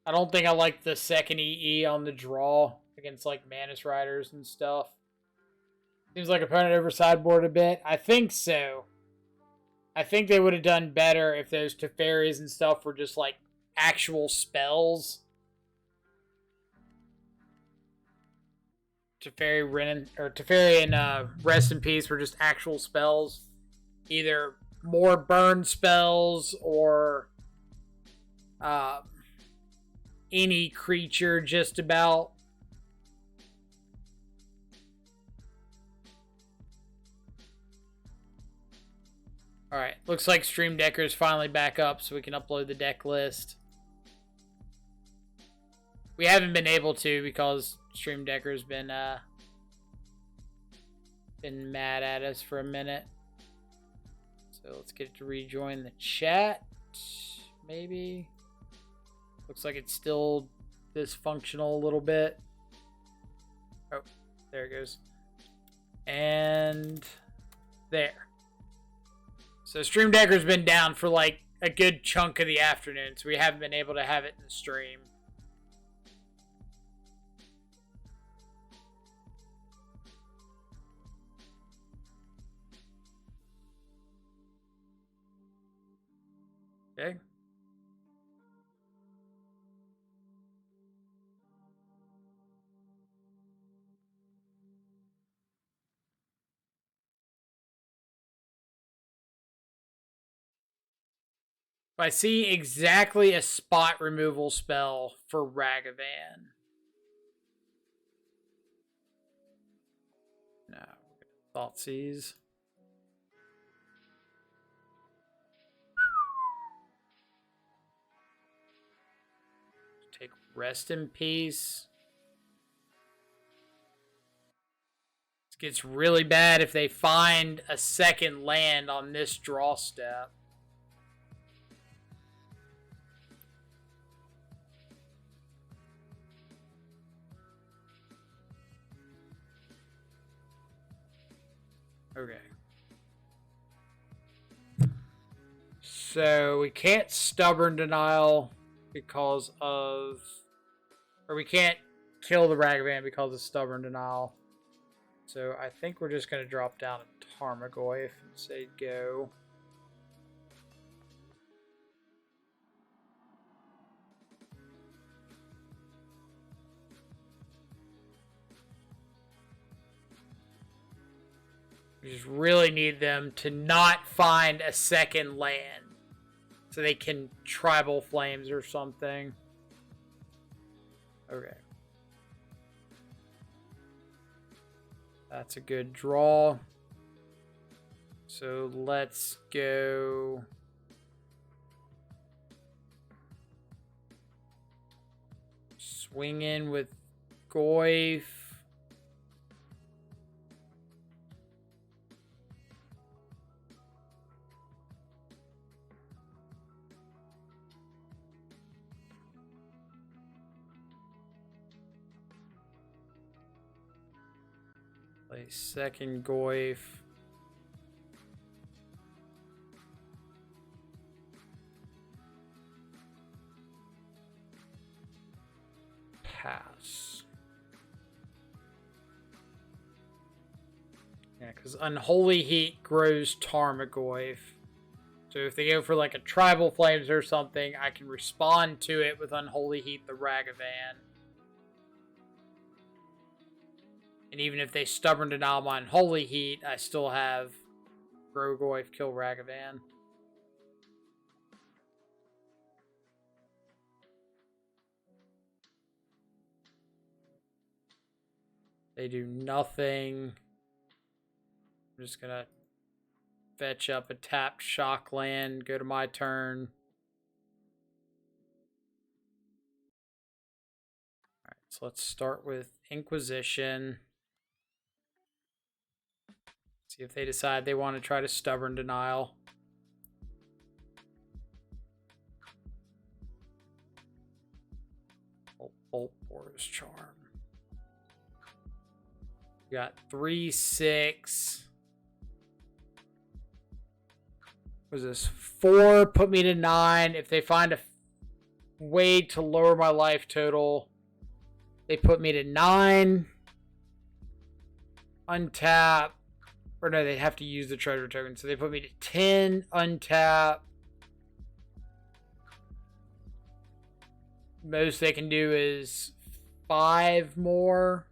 I don't think I like the second EE on the draw against like Mantis Riders and stuff. Seems like opponent over sideboard a bit. I think so. I think they would have done better if those Teferis and stuff were just like actual spells. Teferi and Rest in Peace were just actual spells. Either more burn spells or any creature just about. Alright, looks like Stream Decker's finally back up so we can upload the deck list. We haven't been able to because Stream Decker's been mad at us for a minute. So let's get it to rejoin the chat. Maybe. Looks like it's still dysfunctional a little bit. Oh, there it goes. And there. So Stream Decker's been down for like a good chunk of the afternoon, so we haven't been able to have it in the stream. Okay. I see exactly a spot removal spell for Ragavan. No. Thoughtseize. Take Rest in Peace. This gets really bad if they find a second land on this draw step. Okay. So we can't Stubborn Denial because of... Or we can't kill the Ragavan because of Stubborn Denial. So I think we're just going to drop down a Tarmogoyf and say go. We just really need them to not find a second land. So they can Tribal Flames or something. Okay. That's a good draw. So let's go... Swing in with Goyf. Play second Goyf. Pass. Yeah, because Unholy Heat grows Tarmogoyf. So if they go for like a Tribal Flames or something, I can respond to it with Unholy Heat the Ragavan. And even if they Stubborn Denial my Unholy Heat, I still have Grogoyf kill Ragavan. They do nothing. I'm just going to fetch up a tapped Shock Land, go to my turn. Alright, so let's start with Inquisition. See if they decide they want to try to Stubborn Denial. Bolt Boar's Charm. We got 3/6. What was this? 4 put me to 9. If they find a way to lower my life total, they put me to 9. Untap. Or no, they have to use the treasure token. So they put me to 10, untap. Most they can do is 5 more.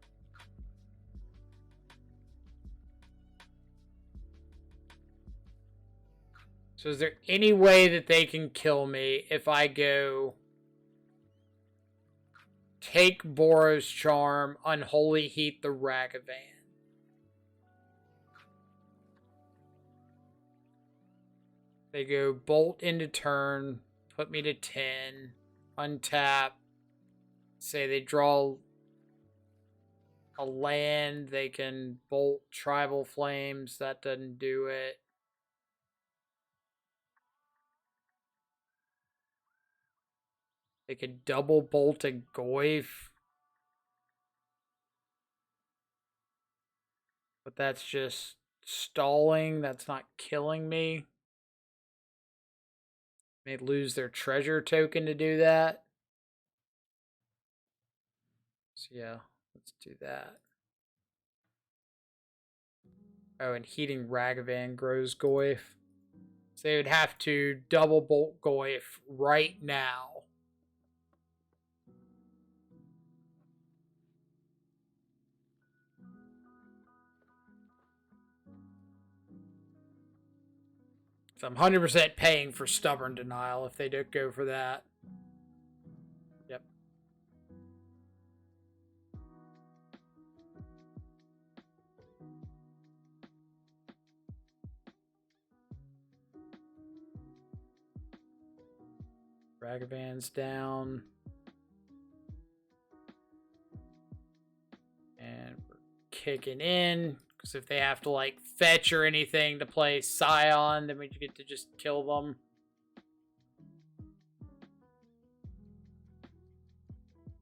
So is there any way that they can kill me if I go take Boros Charm, Unholy Heat the Ragavan? They go Bolt into turn, put me to 10, untap, say they draw a land, they can Bolt Tribal Flames, that doesn't do it. They could double bolt a Goyf. But that's just stalling. That's not killing me. They lose their treasure token to do that. So yeah, let's do that. Oh, and Heating Ragavan grows Goyf. So they would have to double bolt Goyf right now. So I'm 100% paying for Stubborn Denial if they don't go for that. Yep. Ragavan's down. And we're kicking in. Because if they have to, like, fetch or anything to play Scion, then we get to just kill them.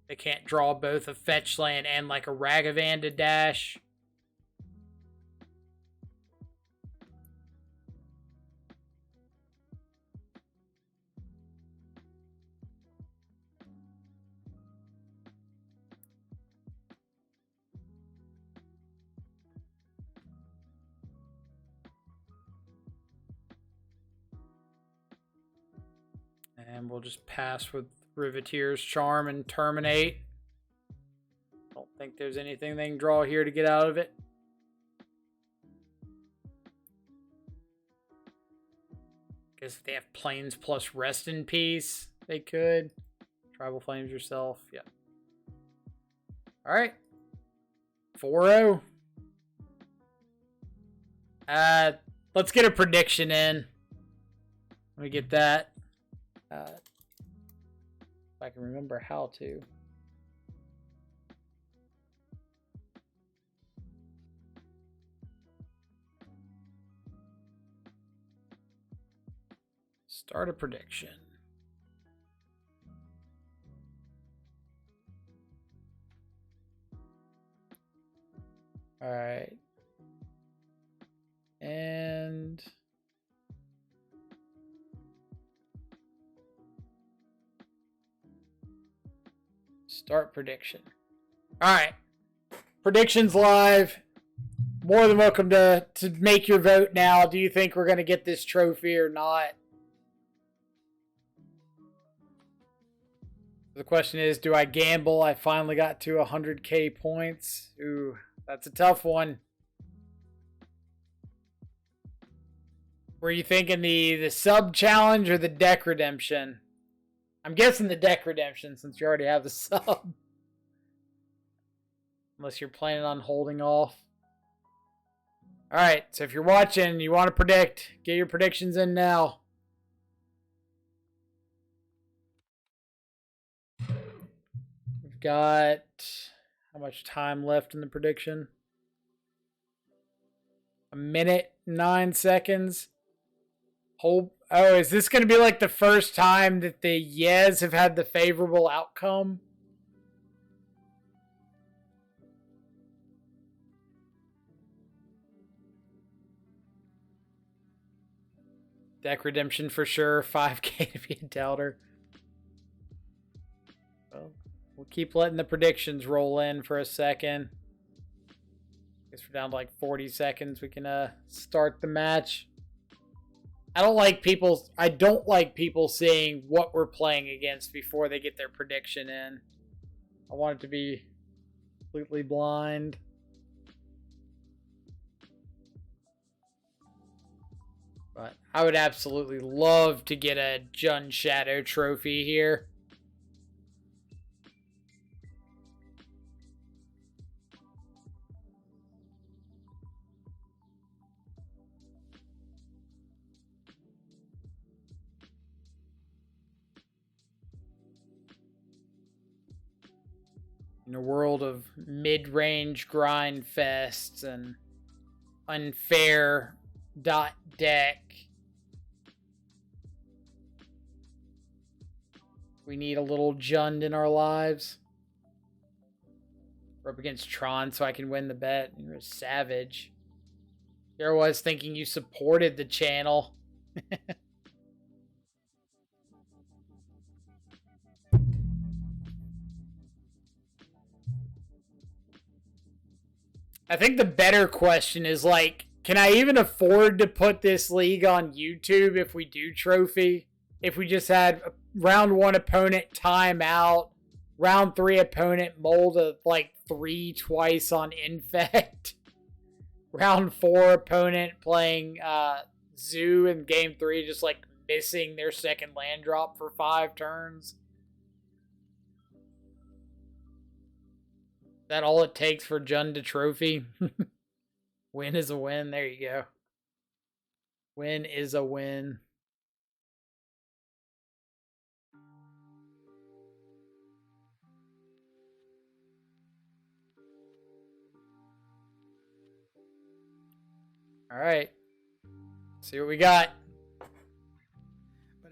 They can't draw both a fetch land and, like, a Ragavan to dash. And we'll just pass with Riveteer's Charm and terminate. Don't think there's anything they can draw here to get out of it. Guess if they have Plains plus Rest in Peace, they could. Tribal Flames yourself. Yeah. Alright. 4-0. Let's get a prediction in. Let me get that. If I can remember how to. Start a prediction. All right. And start prediction. All right. Predictions live. More than welcome to make your vote now. Do you think we're going to get this trophy or not? The question is, do I gamble? I finally got to 100k points. Ooh, that's a tough one. Were you thinking the sub challenge or the deck redemption? I'm guessing the deck redemption since you already have the sub. Unless you're planning on holding off. Alright, so if you're watching, you want to predict, get your predictions in now. We've got how much time left in the prediction? 1 minute, 9 seconds. Oh, is this going to be like the first time that the Yes have had the favorable outcome? Deck redemption for sure. 5k to be a doubter. Well, we'll keep letting the predictions roll in for a second. Guess we're down to like 40 seconds. We can start the match. I don't like people seeing what we're playing against before they get their prediction in. I want it to be completely blind. But I would absolutely love to get a Jund Shadow trophy here. In a world of mid-range grind fests and unfair dot deck, we need a little Jund in our lives. We're up against Tron so I can win the bet. You're a savage. Here I was thinking you supported the channel. I think the better question is, like, can I even afford to put this league on YouTube if we do trophy? If we just had round 1 opponent timeout, round 3 opponent Mull to like 3 twice on Infect, round 4 opponent playing Zoo in game 3 just like missing their second land drop for 5 turns. That all it takes for Jund to trophy? Win is a win. There you go. Win is a win. All right. See what we got.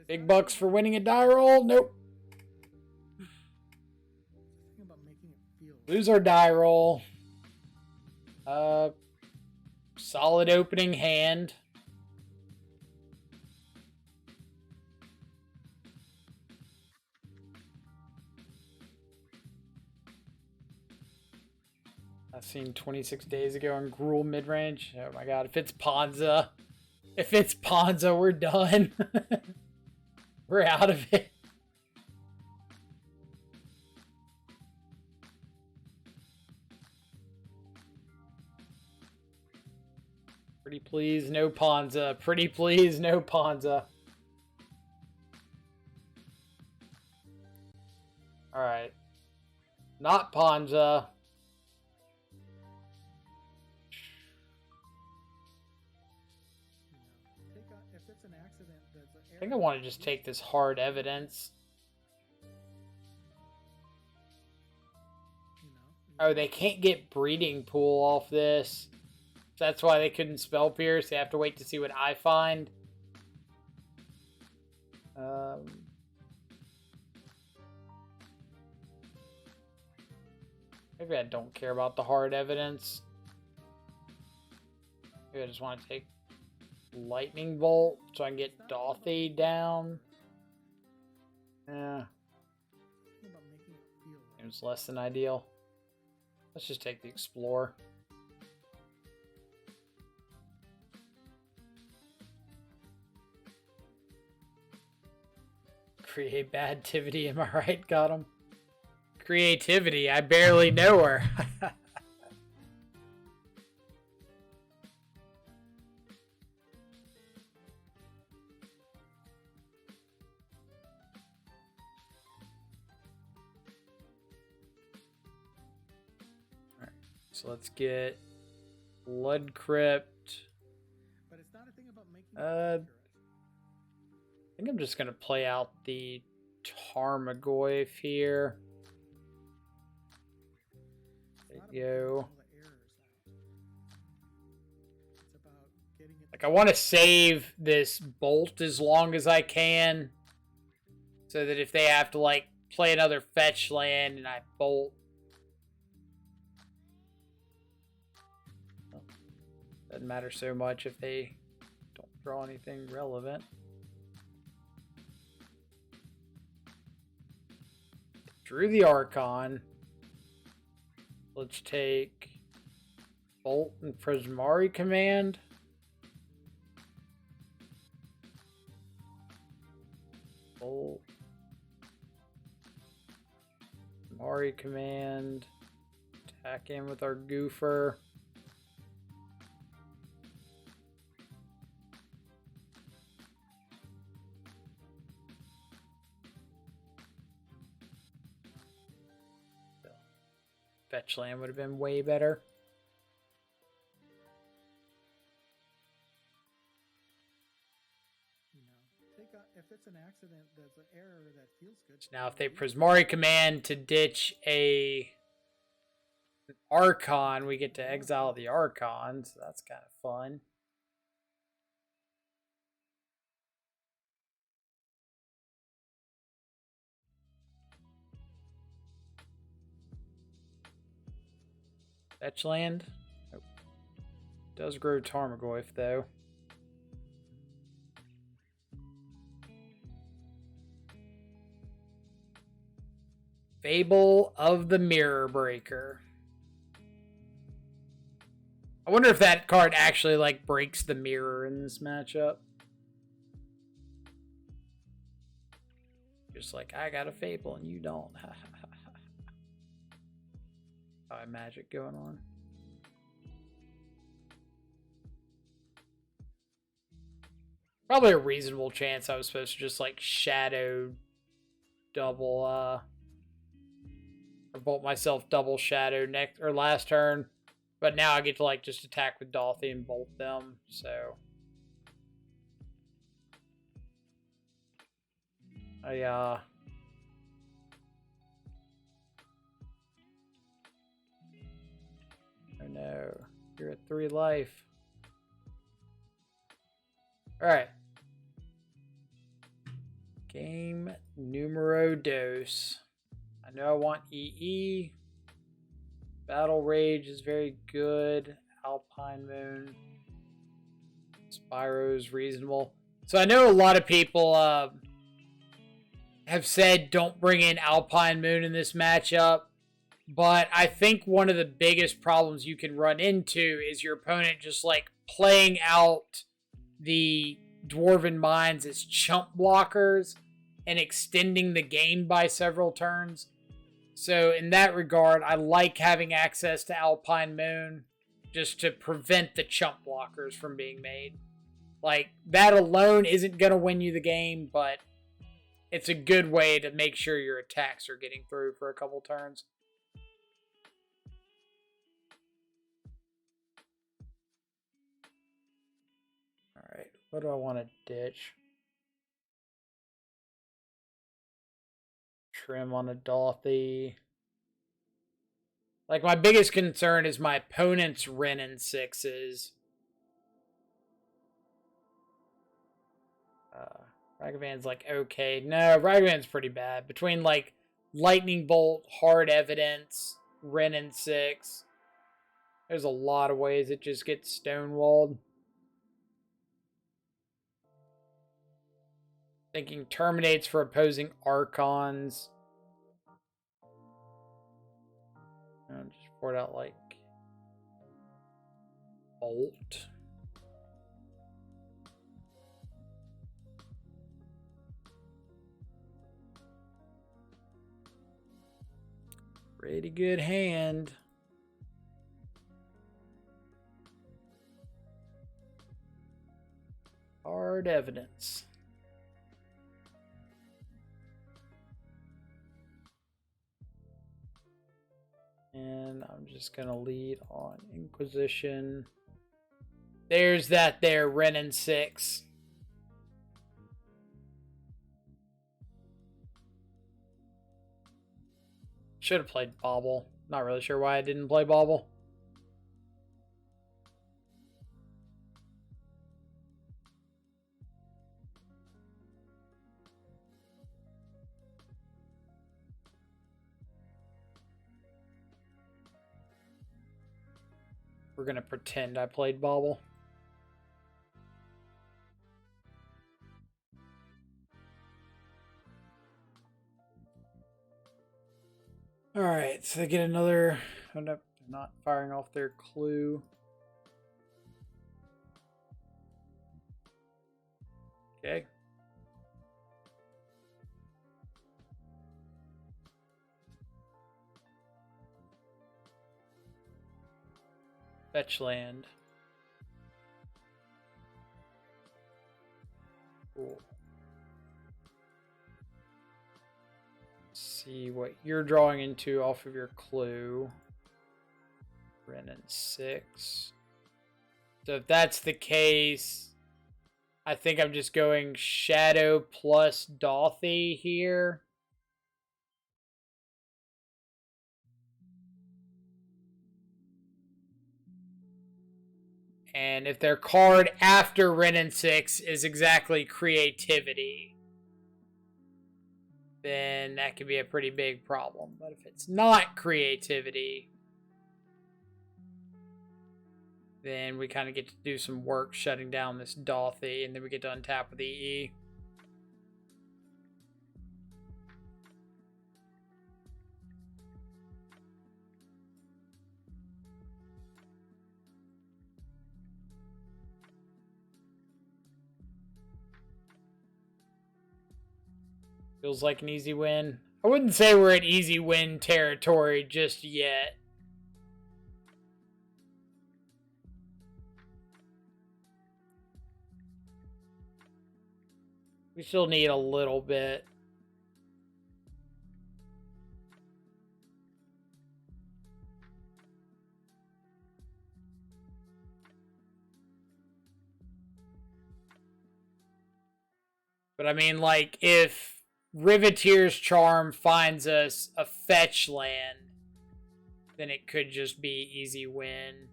Big bucks for winning a die roll? Nope. Lose our die roll. Solid opening hand. I seen 26 days ago on Gruul mid-range. Oh my god, if it's Ponza, we're done. We're out of it. Pretty please, no Ponza. Pretty please, no Ponza. Alright. Not Ponza. I think I want to just take this hard evidence. Oh, they can't get breeding pool off this. That's why they couldn't spell pierce. They have to wait to see what I find. Maybe I don't care about the hard evidence. Maybe I just want to take Lightning Bolt so I can get Dothy down. Yeah. It was less than ideal. Let's just take the Explore. Create badtivity, am I right? Got him. Creativity, I barely know her. Alright, so let's get Blood Crypt. But it's not a thing about making I think I'm just going to play out the Tarmogoyf here. There you go. Like, I want to save this Bolt as long as I can, so that if they have to, like, play another fetch land and I Bolt. Doesn't matter so much if they don't draw anything relevant. Drew the Archon. Let's take Bolt and Prismari Command. Bolt. Prismari Command. Attack in with our Goofer. Fetch land would have been way better. If it's an accident, that's an error that feels good. So now if they Prismari command to ditch an Archon, we get to exile the Archon, so that's kind of fun. Fetch land. Oh. Does grow Tarmogoyf though. Fable of the Mirror Breaker. I wonder if that card actually like breaks the mirror in this matchup. Just like, I got a Fable and you don't. Magic going on. Probably a reasonable chance I was supposed to just like shadow double or bolt myself double shadow next or last turn. But now I get to like just attack with Dolphy and bolt them, so oh no, you're at 3 life. Alright. Game numero dos. I know I want EE. Battle Rage is very good. Alpine Moon. Spyro's reasonable. So I know a lot of people have said don't bring in Alpine Moon in this matchup. But I think one of the biggest problems you can run into is your opponent just like playing out the Dwarven Mines as chump blockers and extending the game by several turns. So in that regard, I like having access to Alpine Moon just to prevent the chump blockers from being made. Like, that alone isn't going to win you the game, but it's a good way to make sure your attacks are getting through for a couple turns. Alright, what do I want to ditch? Trim on a Dolphy. Like, my biggest concern is my opponent's Wrenn and 6s. Ragavan's like, okay. No, Ragavan's pretty bad. Between, like, Lightning Bolt, Hard Evidence, Wrenn and 6, there's a lot of ways it just gets stonewalled. Thinking Terminates for opposing Archons. And just pour it out like Bolt. Pretty good hand. Hard Evidence. And I'm just going to lead on Inquisition. There's that there, Wrenn and 6. Should have played Bauble. Not really sure why I didn't play Bauble. We're going to pretend I played Bauble. Alright, so they get another... Oh, no, they're not firing off their clue. Okay. Fetch land. Cool. See what you're drawing into off of your clue. Ren and 6. So if that's the case, I think I'm just going Shadow plus Dolthy here. And if their card after Ren and 6 is exactly Creativity, then that could be a pretty big problem. But if it's not Creativity, then we kind of get to do some work shutting down this Dolthy, and then we get to untap with the E. Feels like an easy win. I wouldn't say we're at easy win territory just yet. We still need a little bit. But I mean, like, if Riveteer's Charm finds us a fetch land, then it could just be easy win.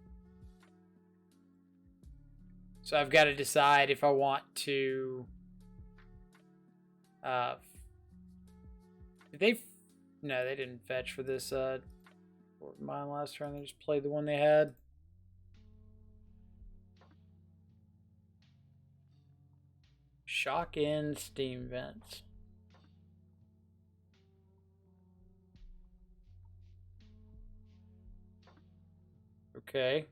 So I've got to decide if I want to... did they... No, they didn't fetch for this mine last turn. They just played the one they had. Shock in Steam Vents. Okay.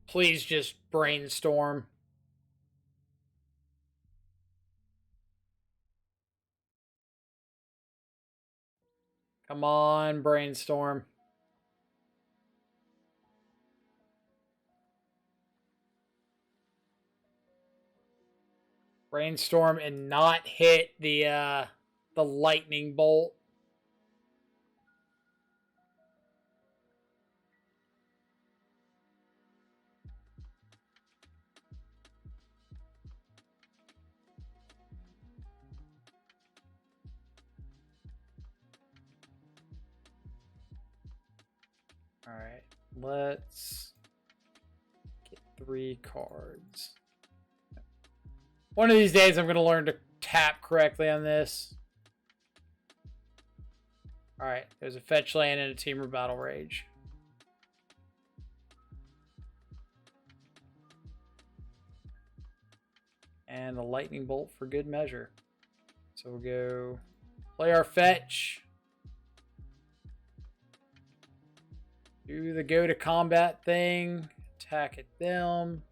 Please just brainstorm. Come on, brainstorm. Brainstorm and not hit the lightning bolt. All right, let's get 3 cards. One of these days, I'm going to learn to tap correctly on this. All right, there's a fetch land and a Teamer Battle Rage. And a lightning bolt for good measure. So we'll go play our fetch. Do the go to combat thing. Attack at them.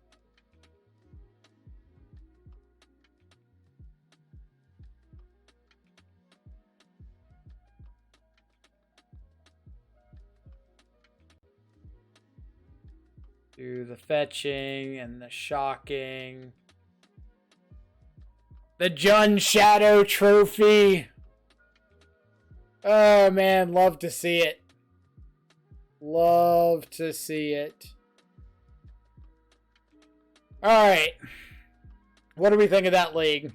Do the fetching and the shocking. The Jun Shadow Trophy. Oh man, love to see it. Love to see it. Alright. What do we think of that league?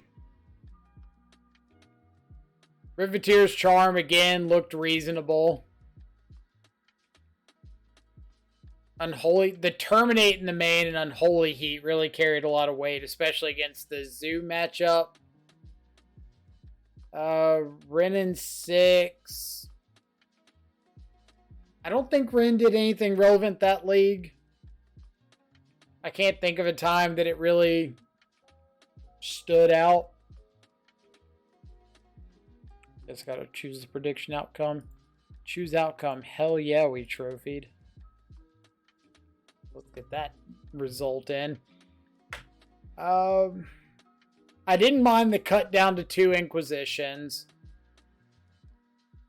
Riveteer's Charm again looked reasonable. Unholy, the Terminate in the main and Unholy Heat really carried a lot of weight, especially against the Zoo matchup. Ren and 6. I don't think Ren did anything relevant that league. I can't think of a time that it really stood out. Just gotta choose the prediction outcome. Choose outcome. Hell yeah, we trophied. Let's get that result in. I didn't mind the cut down to 2 Inquisitions.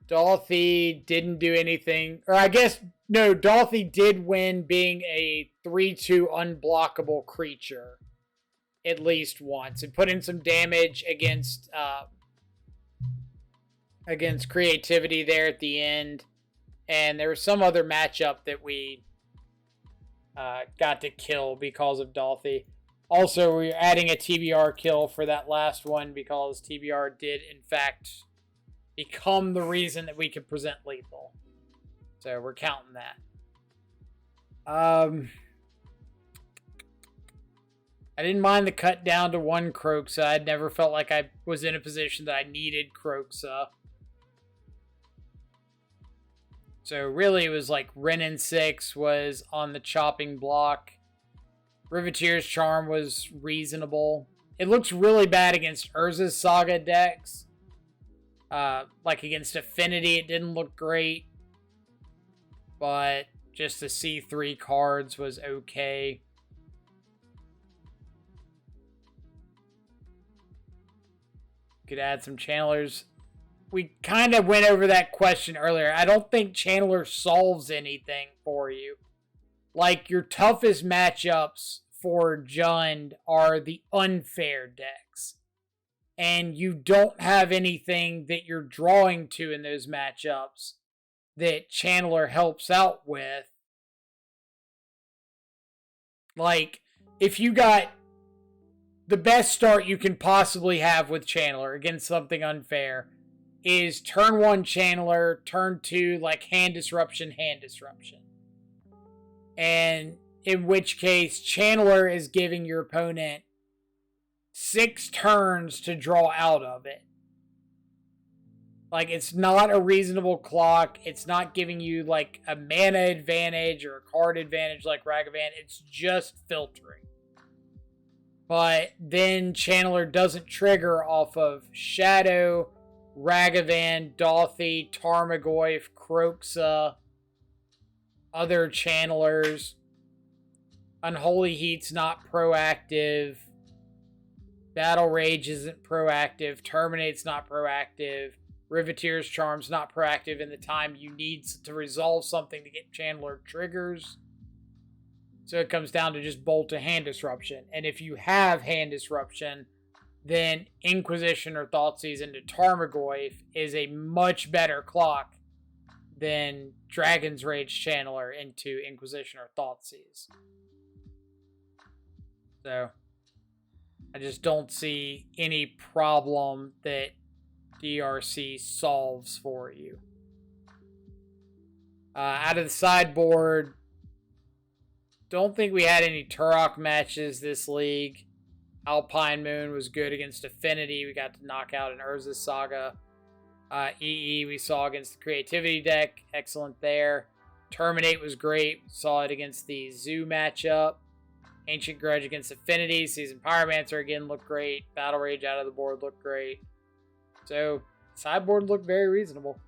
Dolthy didn't do anything. Or I guess, no, Dolthy did win being a 3-2 unblockable creature at least once. It put in some damage against creativity there at the end. And there was some other matchup that we got to kill because of Dolphy. Also, we're adding a TBR kill for that last one because TBR did, in fact, become the reason that we could present lethal. So we're counting that. I didn't mind the cut down to 1 Kroxa. I'd never felt like I was in a position that I needed Kroxa. So really it was like Renin 6 was on the chopping block. Riveteer's Charm was reasonable. It looks really bad against Urza's Saga decks. Like against Affinity, it didn't look great. But just the C3 cards was okay. Could add some channelers. We kind of went over that question earlier. I don't think Channeler solves anything for you. Like, your toughest matchups for Jund are the unfair decks. And you don't have anything that you're drawing to in those matchups that Channeler helps out with. Like, if you got the best start you can possibly have with Channeler against something unfair is turn 1 Channeler, turn 2 like hand disruption. And in which case Channeler is giving your opponent 6 turns to draw out of it. Like, it's not a reasonable clock. It's not giving you like a mana advantage or a card advantage like Ragavan. It's just filtering. But then Channeler doesn't trigger off of Shadow, Ragavan, Dolphy, Tarmogoyf, Kroxa, other Channelers. Unholy Heat's not proactive. Battle Rage isn't proactive. Terminate's not proactive. Riveteer's Charm's not proactive in the time you need to resolve something to get Channeler triggers. So it comes down to just bolt to hand disruption. And if you have hand disruption, then Inquisition or Thoughtseize into Tarmogoyf is a much better clock than Dragon's Rage Channeler into Inquisition or Thoughtseize. So I just don't see any problem that DRC solves for you. Out of the sideboard, don't think we had any Turok matches this league. Alpine Moon was good against Affinity. We got to knock out an Urza's Saga. EE we saw against the Creativity deck. Excellent there. Terminate was great. Saw it against the Zoo matchup. Ancient Grudge against Affinity. Seasoned Pyromancer again looked great. Battle Rage out of the board looked great. So, sideboard looked very reasonable.